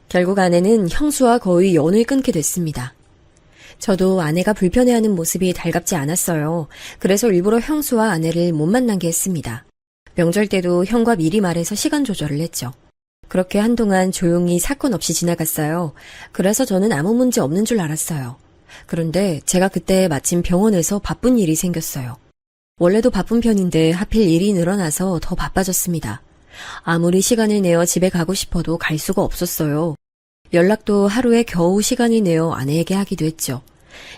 결국 아내는 형수와 거의 연을 끊게 됐습니다. 저도 아내가 불편해하는 모습이 달갑지 않았어요. 그래서 일부러 형수와 아내를 못 만나게 했습니다. 명절 때도 형과 미리 말해서 시간 조절을 했죠. 그렇게 한동안 조용히 사건 없이 지나갔어요. 그래서 저는 아무 문제 없는 줄 알았어요. 그런데 제가 그때 마침 병원에서 바쁜 일이 생겼어요. 원래도 바쁜 편인데 하필 일이 늘어나서 더 바빠졌습니다. 아무리 시간을 내어 집에 가고 싶어도 갈 수가 없었어요. 연락도 하루에 겨우 시간을 내어 아내에게 하기도 했죠.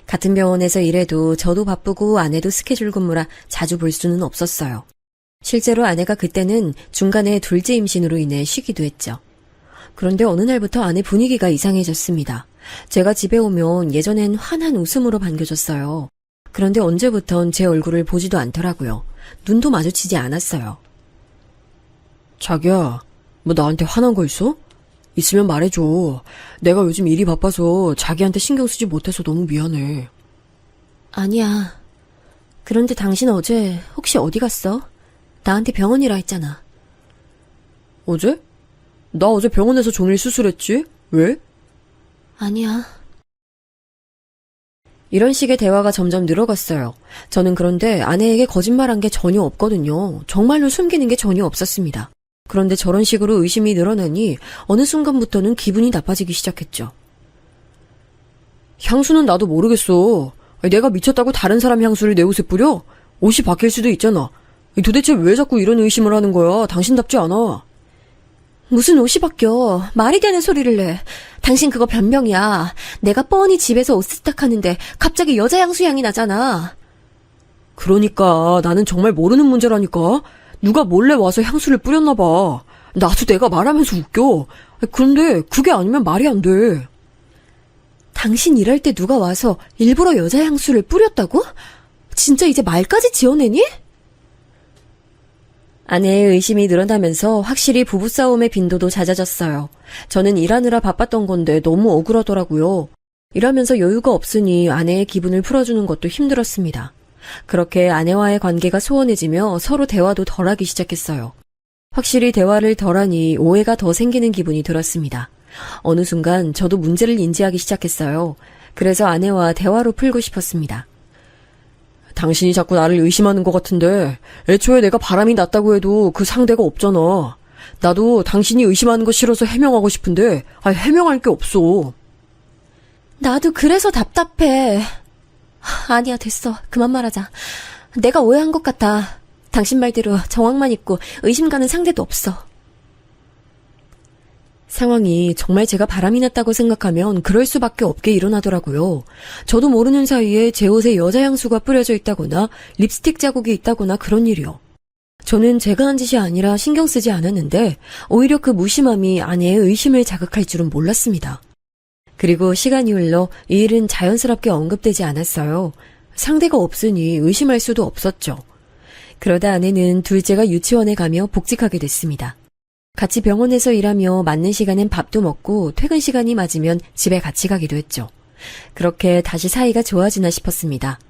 같은 병원에서 일해도 저도 바쁘고 아내도 스케줄 근무라 자주 볼 수는 없었어요. 실제로 아내가 그때는 중간에 둘째 임신으로 인해 쉬기도 했죠. 그런데 어느 날부터 아내 분위기가 이상해졌습니다. 제가 집에 오면 예전엔 환한 웃음으로 반겨줬어요. 그런데 언제부턴 제 얼굴을 보지도 않더라고요. 눈도 마주치지 않았어요. 자기야, 뭐 나한테 화난 거 있어? 있으면 말해줘. 내가 요즘 일이 바빠서 자기한테 신경 쓰지 못해서 너무 미안해. 아니야. 그런데 당신 어제 혹시 어디 갔어? 나한테 병원이라 했잖아. 어제? 나 어제 병원에서 종일 수술했지? 왜? 아니야. 이런 식의 대화가 점점 늘어갔어요. 저는 그런데 아내에게 거짓말한 게 전혀 없거든요. 정말로 숨기는 게 전혀 없었습니다. 그런데 저런 식으로 의심이 늘어나니 어느 순간부터는 기분이 나빠지기 시작했죠. 향수는 나도 모르겠어. 내가 미쳤다고 다른 사람 향수를 내 옷에 뿌려? 옷이 바뀔 수도 있잖아. 도대체 왜 자꾸 이런 의심을 하는 거야? 당신답지 않아. 무슨 옷이 바뀌어. 말이 되는 소리를 내. 당신 그거 변명이야. 내가 뻔히 집에서 옷 세탁하는데 갑자기 여자 향수 향이 나잖아. 그러니까 나는 정말 모르는 문제라니까. 누가 몰래 와서 향수를 뿌렸나 봐. 나도 내가 말하면서 웃겨. 그런데 그게 아니면 말이 안 돼. 당신 일할 때 누가 와서 일부러 여자 향수를 뿌렸다고? 진짜 이제 말까지 지어내니? 아내의 의심이 늘어나면서 확실히 부부싸움의 빈도도 잦아졌어요. 저는 일하느라 바빴던 건데 너무 억울하더라고요. 일하면서 여유가 없으니 아내의 기분을 풀어주는 것도 힘들었습니다. 그렇게 아내와의 관계가 소원해지며 서로 대화도 덜하기 시작했어요. 확실히 대화를 덜하니 오해가 더 생기는 기분이 들었습니다. 어느 순간 저도 문제를 인지하기 시작했어요. 그래서 아내와 대화로 풀고 싶었습니다. 당신이 자꾸 나를 의심하는 것 같은데 애초에 내가 바람이 났다고 해도 그 상대가 없잖아. 나도 당신이 의심하는 거 싫어서 해명하고 싶은데, 해명할 게 없어. 나도 그래서 답답해. 아니야, 됐어. 그만 말하자. 내가 오해한 것 같아. 당신 말대로 정황만 있고 의심 가는 상대도 없어. 상황이 정말 제가 바람이 났다고 생각하면 그럴 수밖에 없게 일어나더라고요. 저도 모르는 사이에 제 옷에 여자 향수가 뿌려져 있다거나 립스틱 자국이 있다거나 그런 일이요. 저는 제가 한 짓이 아니라 신경 쓰지 않았는데 오히려 그 무심함이 아내의 의심을 자극할 줄은 몰랐습니다. 그리고 시간이 흘러 이 일은 자연스럽게 언급되지 않았어요. 상대가 없으니 의심할 수도 없었죠. 그러다 아내는 둘째가 유치원에 가며 복직하게 됐습니다. 같이 병원에서 일하며 맞는 시간엔 밥도 먹고 퇴근 시간이 맞으면 집에 같이 가기도 했죠. 그렇게 다시 사이가 좋아지나 싶었습니다.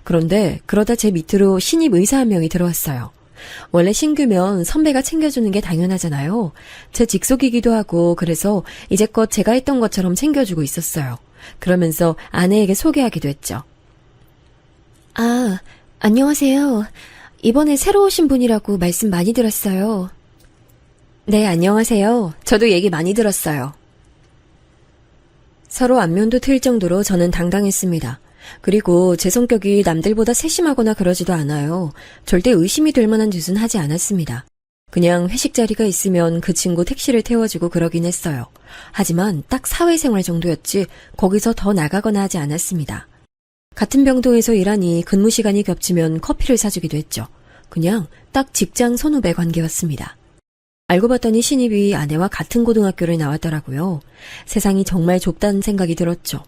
그런데 그러다 제 밑으로 신입 의사 한 명이 들어왔어요. 원래 신규면 선배가 챙겨주는 게 당연하잖아요. 제 직속이기도 하고 그래서 이제껏 제가 했던 것처럼 챙겨주고 있었어요. 그러면서 아내에게 소개하기도 했죠. 아, 안녕하세요. 이번에 새로 오신 분이라고 말씀 많이 들었어요. 네, 안녕하세요. 저도 얘기 많이 들었어요. 서로 안면도 트일 정도로 저는 당당했습니다. 그리고 제 성격이 남들보다 세심하거나 그러지도 않아요. 절대 의심이 될 만한 짓은 하지 않았습니다. 그냥 회식 자리가 있으면 그 친구 택시를 태워주고 그러긴 했어요. 하지만 딱 사회생활 정도였지 거기서 더 나가거나 하지 않았습니다. 같은 병동에서 일하니 근무 시간이 겹치면 커피를 사주기도 했죠. 그냥 딱 직장 선후배 관계였습니다. 알고 봤더니 신입이 아내와 같은 고등학교를 나왔더라고요. 세상이 정말 좁다는 생각이 들었죠.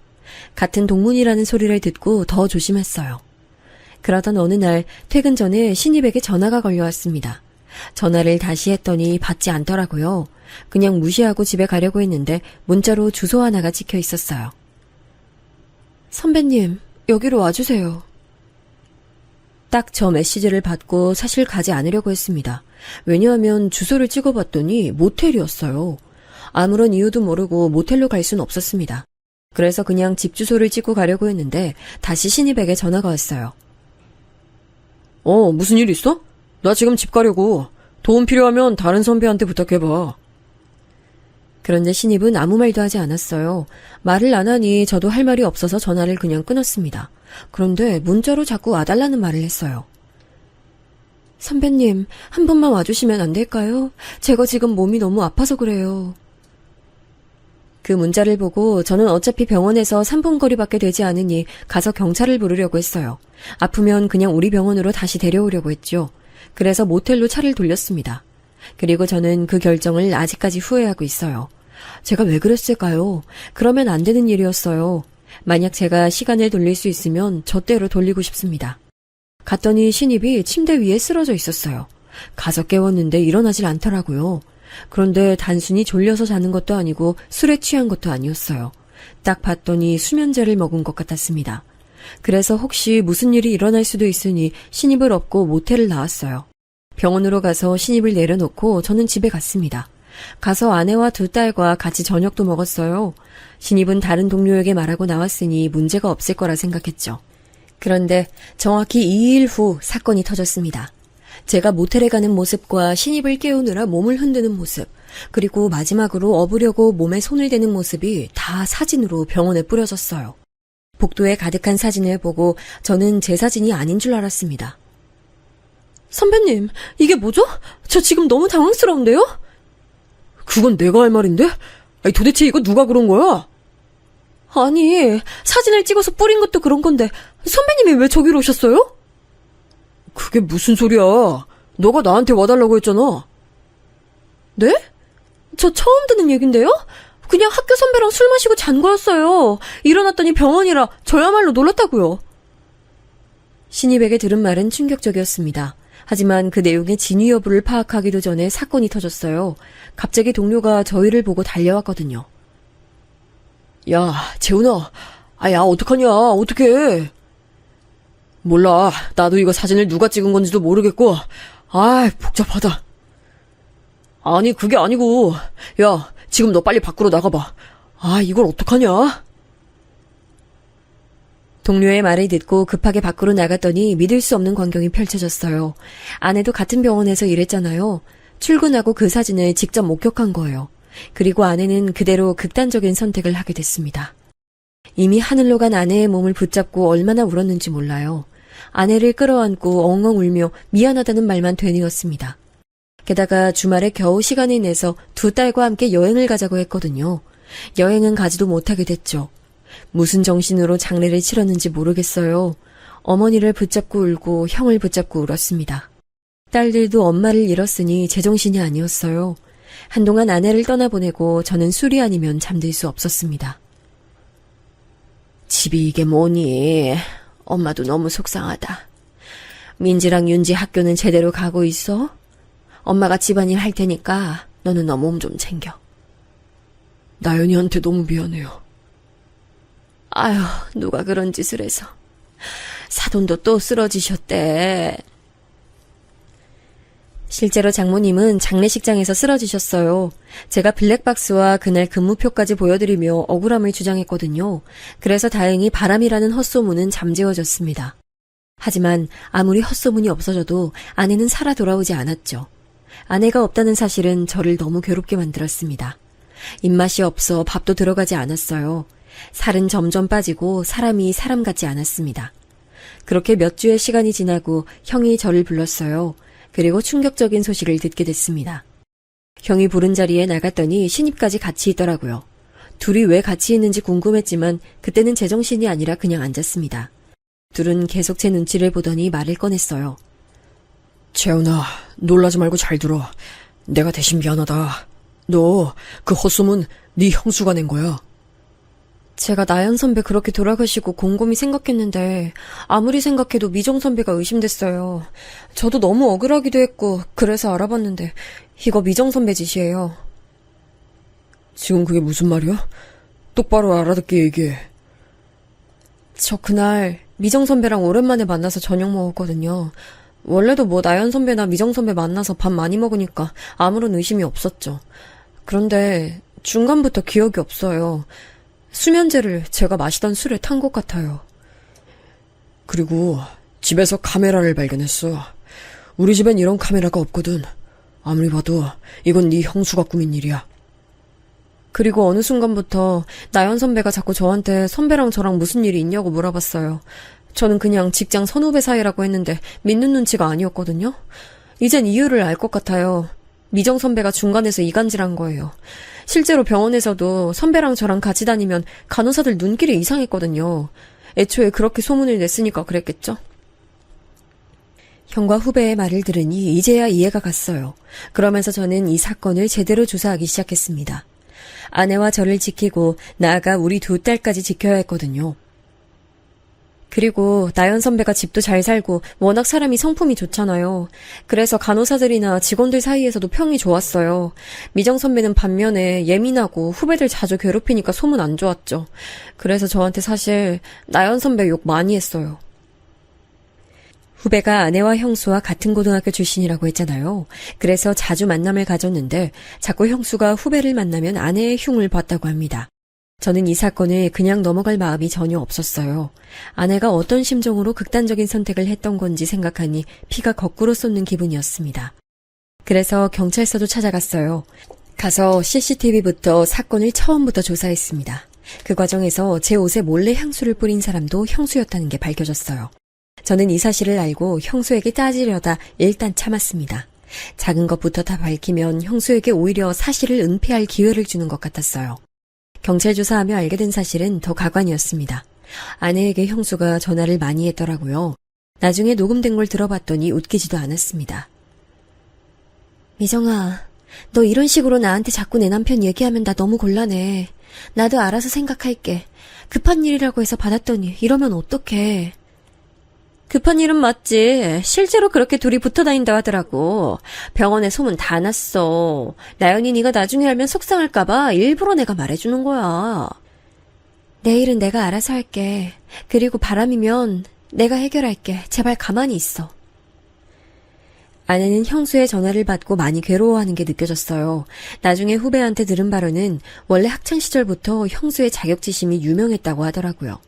같은 동문이라는 소리를 듣고 더 조심했어요. 그러던 어느 날 퇴근 전에 신입에게 전화가 걸려왔습니다. 전화를 다시 했더니 받지 않더라고요. 그냥 무시하고 집에 가려고 했는데 문자로 주소 하나가 찍혀 있었어요. 선배님, 여기로 와주세요. 딱 저 메시지를 받고 사실 가지 않으려고 했습니다. 왜냐하면 주소를 찍어봤더니 모텔이었어요. 아무런 이유도 모르고 모텔로 갈 순 없었습니다. 그래서 그냥 집 주소를 찍고 가려고 했는데 다시 신입에게 전화가 왔어요. 무슨 일 있어? 나 지금 집 가려고. 도움 필요하면 다른 선배한테 부탁해봐. 그런데 신입은 아무 말도 하지 않았어요. 말을 안 하니 저도 할 말이 없어서 전화를 그냥 끊었습니다. 그런데 문자로 자꾸 와달라는 말을 했어요. 선배님, 한 번만 와주시면 안 될까요? 제가 지금 몸이 너무 아파서 그래요. 그 문자를 보고 저는 어차피 병원에서 3분 거리밖에 되지 않으니 가서 경찰을 부르려고 했어요. 아프면 그냥 우리 병원으로 다시 데려오려고 했죠. 그래서 모텔로 차를 돌렸습니다. 그리고 저는 그 결정을 아직까지 후회하고 있어요. 제가 왜 그랬을까요? 그러면 안 되는 일이었어요. 만약 제가 시간을 돌릴 수 있으면 저때로 돌리고 싶습니다. 갔더니 신입이 침대 위에 쓰러져 있었어요. 가서 깨웠는데 일어나질 않더라고요. 그런데 단순히 졸려서 자는 것도 아니고 술에 취한 것도 아니었어요. 딱 봤더니 수면제를 먹은 것 같았습니다. 그래서 혹시 무슨 일이 일어날 수도 있으니 신입을 업고 모텔을 나왔어요. 병원으로 가서 신입을 내려놓고 저는 집에 갔습니다. 가서 아내와 두 딸과 같이 저녁도 먹었어요. 신입은 다른 동료에게 말하고 나왔으니 문제가 없을 거라 생각했죠. 그런데 정확히 2일 후 사건이 터졌습니다. 제가 모텔에 가는 모습과 신입을 깨우느라 몸을 흔드는 모습, 그리고 마지막으로 업으려고 몸에 손을 대는 모습이 다 사진으로 병원에 뿌려졌어요. 복도에 가득한 사진을 보고 저는 제 사진이 아닌 줄 알았습니다. 선배님, 이게 뭐죠? 저 지금 너무 당황스러운데요? 그건 내가 할 말인데? 도대체 이거 누가 그런 거야? 아니, 사진을 찍어서 뿌린 것도 그런 건데 선배님이 왜 저기로 오셨어요? 그게 무슨 소리야? 너가 나한테 와달라고 했잖아. 네? 저 처음 듣는 얘긴데요? 그냥 학교 선배랑 술 마시고 잔 거였어요. 일어났더니 병원이라 저야말로 놀랐다고요. 신입에게 들은 말은 충격적이었습니다. 하지만 그 내용의 진위 여부를 파악하기도 전에 사건이 터졌어요. 갑자기 동료가 저희를 보고 달려왔거든요. 야, 재훈아. 야, 어떡하냐. 어떡해. 몰라. 나도 이거 사진을 누가 찍은 건지도 모르겠고. 복잡하다. 아니, 그게 아니고. 야, 지금 너 빨리 밖으로 나가봐. 이걸 어떡하냐? 동료의 말을 듣고 급하게 밖으로 나갔더니 믿을 수 없는 광경이 펼쳐졌어요. 아내도 같은 병원에서 일했잖아요. 출근하고 그 사진을 직접 목격한 거예요. 그리고 아내는 그대로 극단적인 선택을 하게 됐습니다. 이미 하늘로 간 아내의 몸을 붙잡고 얼마나 울었는지 몰라요. 아내를 끌어안고 엉엉 울며 미안하다는 말만 되뇌었습니다. 게다가 주말에 겨우 시간을 내서 두 딸과 함께 여행을 가자고 했거든요. 여행은 가지도 못하게 됐죠. 무슨 정신으로 장례를 치렀는지 모르겠어요. 어머니를 붙잡고 울고 형을 붙잡고 울었습니다. 딸들도 엄마를 잃었으니 제정신이 아니었어요. 한동안 아내를 떠나보내고 저는 술이 아니면 잠들 수 없었습니다. 집이 이게 뭐니? 엄마도 너무 속상하다. 민지랑 윤지 학교는 제대로 가고 있어? 엄마가 집안일 할 테니까 너는 너 몸 좀 챙겨. 나연이한테 너무 미안해요. 아휴, 누가 그런 짓을 해서. 사돈도 또 쓰러지셨대. 실제로 장모님은 장례식장에서 쓰러지셨어요. 제가 블랙박스와 그날 근무표까지 보여드리며 억울함을 주장했거든요. 그래서 다행히 바람이라는 헛소문은 잠재워졌습니다. 하지만 아무리 헛소문이 없어져도 아내는 살아 돌아오지 않았죠. 아내가 없다는 사실은 저를 너무 괴롭게 만들었습니다. 입맛이 없어 밥도 들어가지 않았어요. 살은 점점 빠지고 사람이 사람 같지 않았습니다. 그렇게 몇 주의 시간이 지나고 형이 저를 불렀어요. 그리고 충격적인 소식을 듣게 됐습니다. 형이 부른 자리에 나갔더니 신입까지 같이 있더라고요. 둘이 왜 같이 있는지 궁금했지만 그때는 제정신이 아니라 그냥 앉았습니다. 둘은 계속 제 눈치를 보더니 말을 꺼냈어요. 재훈아, 놀라지 말고 잘 들어. 내가 대신 미안하다. 너 그 헛소문 네 형수가 낸 거야. 제가 나연 선배 그렇게 돌아가시고 곰곰이 생각했는데 아무리 생각해도 미정 선배가 의심됐어요. 저도 너무 억울하기도 했고 그래서 알아봤는데 이거 미정 선배 짓이에요. 지금 그게 무슨 말이야? 똑바로 알아듣게 얘기해. 저 그날 미정 선배랑 오랜만에 만나서 저녁 먹었거든요. 원래도 뭐 나연 선배나 미정 선배 만나서 밥 많이 먹으니까 아무런 의심이 없었죠. 그런데 중간부터 기억이 없어요. 수면제를 제가 마시던 술에 탄 것 같아요. 그리고 집에서 카메라를 발견했어. 우리 집엔 이런 카메라가 없거든. 아무리 봐도 이건 네 형수가 꾸민 일이야. 그리고 어느 순간부터 나연 선배가 자꾸 저한테 선배랑 저랑 무슨 일이 있냐고 물어봤어요. 저는 그냥 직장 선후배 사이라고 했는데 믿는 눈치가 아니었거든요. 이젠 이유를 알 것 같아요. 미정 선배가 중간에서 이간질한 거예요. 실제로 병원에서도 선배랑 저랑 같이 다니면 간호사들 눈길이 이상했거든요. 애초에 그렇게 소문을 냈으니까 그랬겠죠? 형과 후배의 말을 들으니 이제야 이해가 갔어요. 그러면서 저는 이 사건을 제대로 조사하기 시작했습니다. 아내와 저를 지키고 나아가 우리 두 딸까지 지켜야 했거든요. 그리고 나연 선배가 집도 잘 살고 워낙 사람이 성품이 좋잖아요. 그래서 간호사들이나 직원들 사이에서도 평이 좋았어요. 미정 선배는 반면에 예민하고 후배들 자주 괴롭히니까 소문 안 좋았죠. 그래서 저한테 사실 나연 선배 욕 많이 했어요. 후배가 아내와 형수와 같은 고등학교 출신이라고 했잖아요. 그래서 자주 만남을 가졌는데 자꾸 형수가 후배를 만나면 아내의 흉을 봤다고 합니다. 저는 이 사건을 그냥 넘어갈 마음이 전혀 없었어요. 아내가 어떤 심정으로 극단적인 선택을 했던 건지 생각하니 피가 거꾸로 쏟는 기분이었습니다. 그래서 경찰서도 찾아갔어요. 가서 CCTV부터 사건을 처음부터 조사했습니다. 그 과정에서 제 옷에 몰래 향수를 뿌린 사람도 형수였다는 게 밝혀졌어요. 저는 이 사실을 알고 형수에게 따지려다 일단 참았습니다. 작은 것부터 다 밝히면 형수에게 오히려 사실을 은폐할 기회를 주는 것 같았어요. 경찰 조사하며 알게 된 사실은 더 가관이었습니다. 아내에게 형수가 전화를 많이 했더라고요. 나중에 녹음된 걸 들어봤더니 웃기지도 않았습니다. 미정아, 너 이런 식으로 나한테 자꾸 내 남편 얘기하면 나 너무 곤란해. 나도 알아서 생각할게. 급한 일이라고 해서 받았더니 이러면 어떡해. 급한 일은 맞지. 실제로 그렇게 둘이 붙어 다닌다 하더라고. 병원에 소문 다 났어. 나연이 네가 나중에 알면 속상할까봐 일부러 내가 말해주는 거야. 내일은 내가 알아서 할게. 그리고 바람이면 내가 해결할게. 제발 가만히 있어. 아내는 형수의 전화를 받고 많이 괴로워하는 게 느껴졌어요. 나중에 후배한테 들은 바로는 원래 학창시절부터 형수의 자격지심이 유명했다고 하더라고요.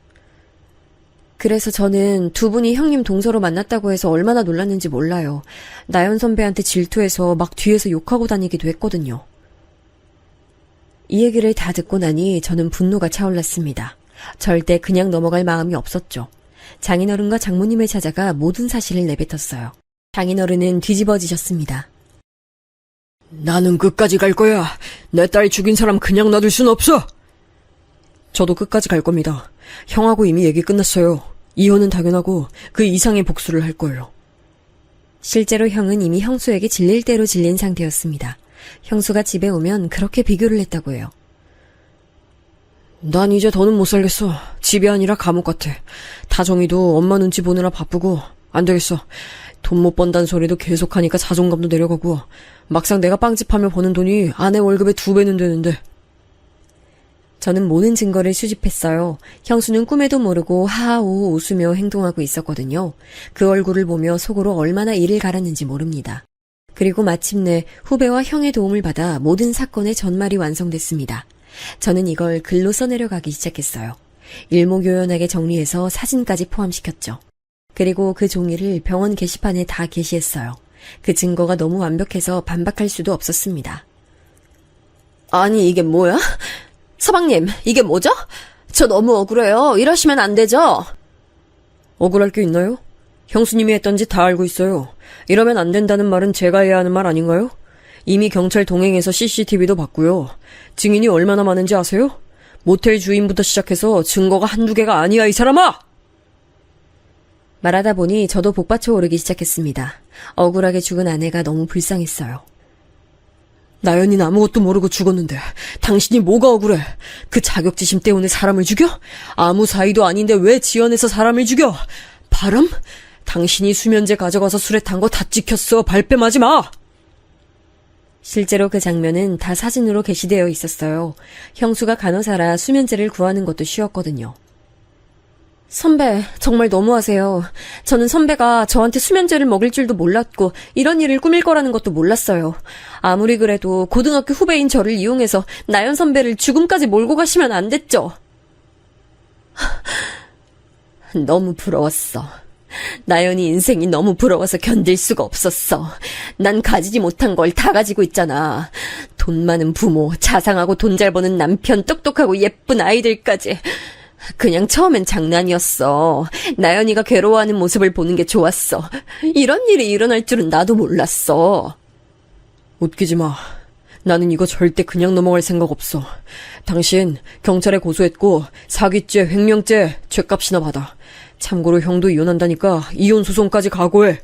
그래서 저는 두 분이 형님 동서로 만났다고 해서 얼마나 놀랐는지 몰라요. 나연 선배한테 질투해서 막 뒤에서 욕하고 다니기도 했거든요. 이 얘기를 다 듣고 나니 저는 분노가 차올랐습니다. 절대 그냥 넘어갈 마음이 없었죠. 장인어른과 장모님을 찾아가 모든 사실을 내뱉었어요. 장인어른은 뒤집어지셨습니다. 나는 끝까지 갈 거야. 내 딸 죽인 사람 그냥 놔둘 순 없어. 저도 끝까지 갈 겁니다. 형하고 이미 얘기 끝났어요. 이혼은 당연하고 그 이상의 복수를 할 거예요. 실제로 형은 이미 형수에게 질릴 대로 질린 상태였습니다. 형수가 집에 오면 그렇게 비교를 했다고 해요. 난 이제 더는 못 살겠어. 집이 아니라 감옥 같아. 다정이도 엄마 눈치 보느라 바쁘고 안 되겠어. 돈 못 번다는 소리도 계속하니까 자존감도 내려가고 막상 내가 빵집하며 버는 돈이 아내 월급의 2배는 되는데. 저는 모든 증거를 수집했어요. 형수는 꿈에도 모르고 하하오 웃으며 행동하고 있었거든요. 그 얼굴을 보며 속으로 얼마나 이를 갈았는지 모릅니다. 그리고 마침내 후배와 형의 도움을 받아 모든 사건의 전말이 완성됐습니다. 저는 이걸 글로 써내려가기 시작했어요. 일목요연하게 정리해서 사진까지 포함시켰죠. 그리고 그 종이를 병원 게시판에 다 게시했어요. 그 증거가 너무 완벽해서 반박할 수도 없었습니다. 아니 이게 뭐야? 서방님, 이게 뭐죠? 저 너무 억울해요. 이러시면 안 되죠? 억울할 게 있나요? 형수님이 했던 짓 다 알고 있어요. 이러면 안 된다는 말은 제가 해야 하는 말 아닌가요? 이미 경찰 동행해서 CCTV도 봤고요. 증인이 얼마나 많은지 아세요? 모텔 주인부터 시작해서 증거가 한두 개가 아니야, 이 사람아! 말하다 보니 저도 복받쳐 오르기 시작했습니다. 억울하게 죽은 아내가 너무 불쌍했어요. 나연이는 아무것도 모르고 죽었는데 당신이 뭐가 억울해? 그 자격지심 때문에 사람을 죽여? 아무 사이도 아닌데 왜 지어내서 사람을 죽여? 바람? 당신이 수면제 가져가서 술에 탄 거 다 찍혔어. 발뺌하지 마! 실제로 그 장면은 다 사진으로 게시되어 있었어요. 형수가 간호사라 수면제를 구하는 것도 쉬웠거든요. 선배, 정말 너무하세요. 저는 선배가 저한테 수면제를 먹일 줄도 몰랐고 이런 일을 꾸밀 거라는 것도 몰랐어요. 아무리 그래도 고등학교 후배인 저를 이용해서 나연 선배를 죽음까지 몰고 가시면 안 됐죠. 너무 부러웠어. 나연이 인생이 너무 부러워서 견딜 수가 없었어. 난 가지지 못한 걸 다 가지고 있잖아. 돈 많은 부모, 자상하고 돈 잘 버는 남편, 똑똑하고 예쁜 아이들까지. 그냥 처음엔 장난이었어. 나연이가 괴로워하는 모습을 보는 게 좋았어. 이런 일이 일어날 줄은 나도 몰랐어. 웃기지 마. 나는 이거 절대 그냥 넘어갈 생각 없어. 당신 경찰에 고소했고 사기죄, 횡령죄 죗값이나 받아. 참고로 형도 이혼한다니까 이혼 소송까지 각오해.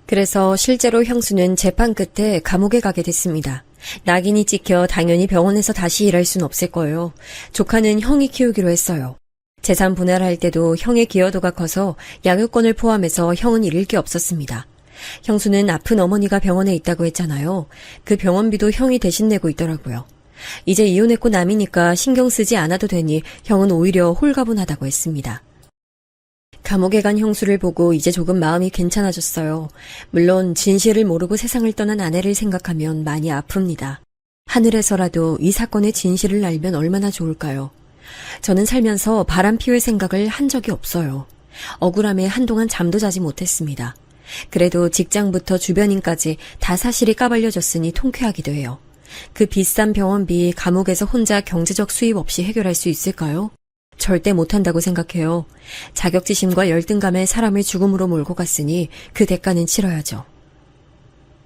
그래서 실제로 형수는 재판 끝에 감옥에 가게 됐습니다. 낙인이 찍혀 당연히 병원에서 다시 일할 순 없을 거예요. 조카는 형이 키우기로 했어요. 재산 분할할 때도 형의 기여도가 커서 양육권을 포함해서 형은 잃을 게 없었습니다. 형수는 아픈 어머니가 병원에 있다고 했잖아요. 그 병원비도 형이 대신 내고 있더라고요. 이제 이혼했고 남이니까 신경 쓰지 않아도 되니 형은 오히려 홀가분하다고 했습니다. 감옥에 간 형수를 보고 이제 조금 마음이 괜찮아졌어요. 물론 진실을 모르고 세상을 떠난 아내를 생각하면 많이 아픕니다. 하늘에서라도 이 사건의 진실을 알면 얼마나 좋을까요? 저는 살면서 바람 피울 생각을 한 적이 없어요. 억울함에 한동안 잠도 자지 못했습니다. 그래도 직장부터 주변인까지 다 사실이 까발려졌으니 통쾌하기도 해요. 그 비싼 병원비 감옥에서 혼자 경제적 수입 없이 해결할 수 있을까요? 절대 못한다고 생각해요. 자격지심과 열등감에 사람을 죽음으로 몰고 갔으니 그 대가는 치러야죠.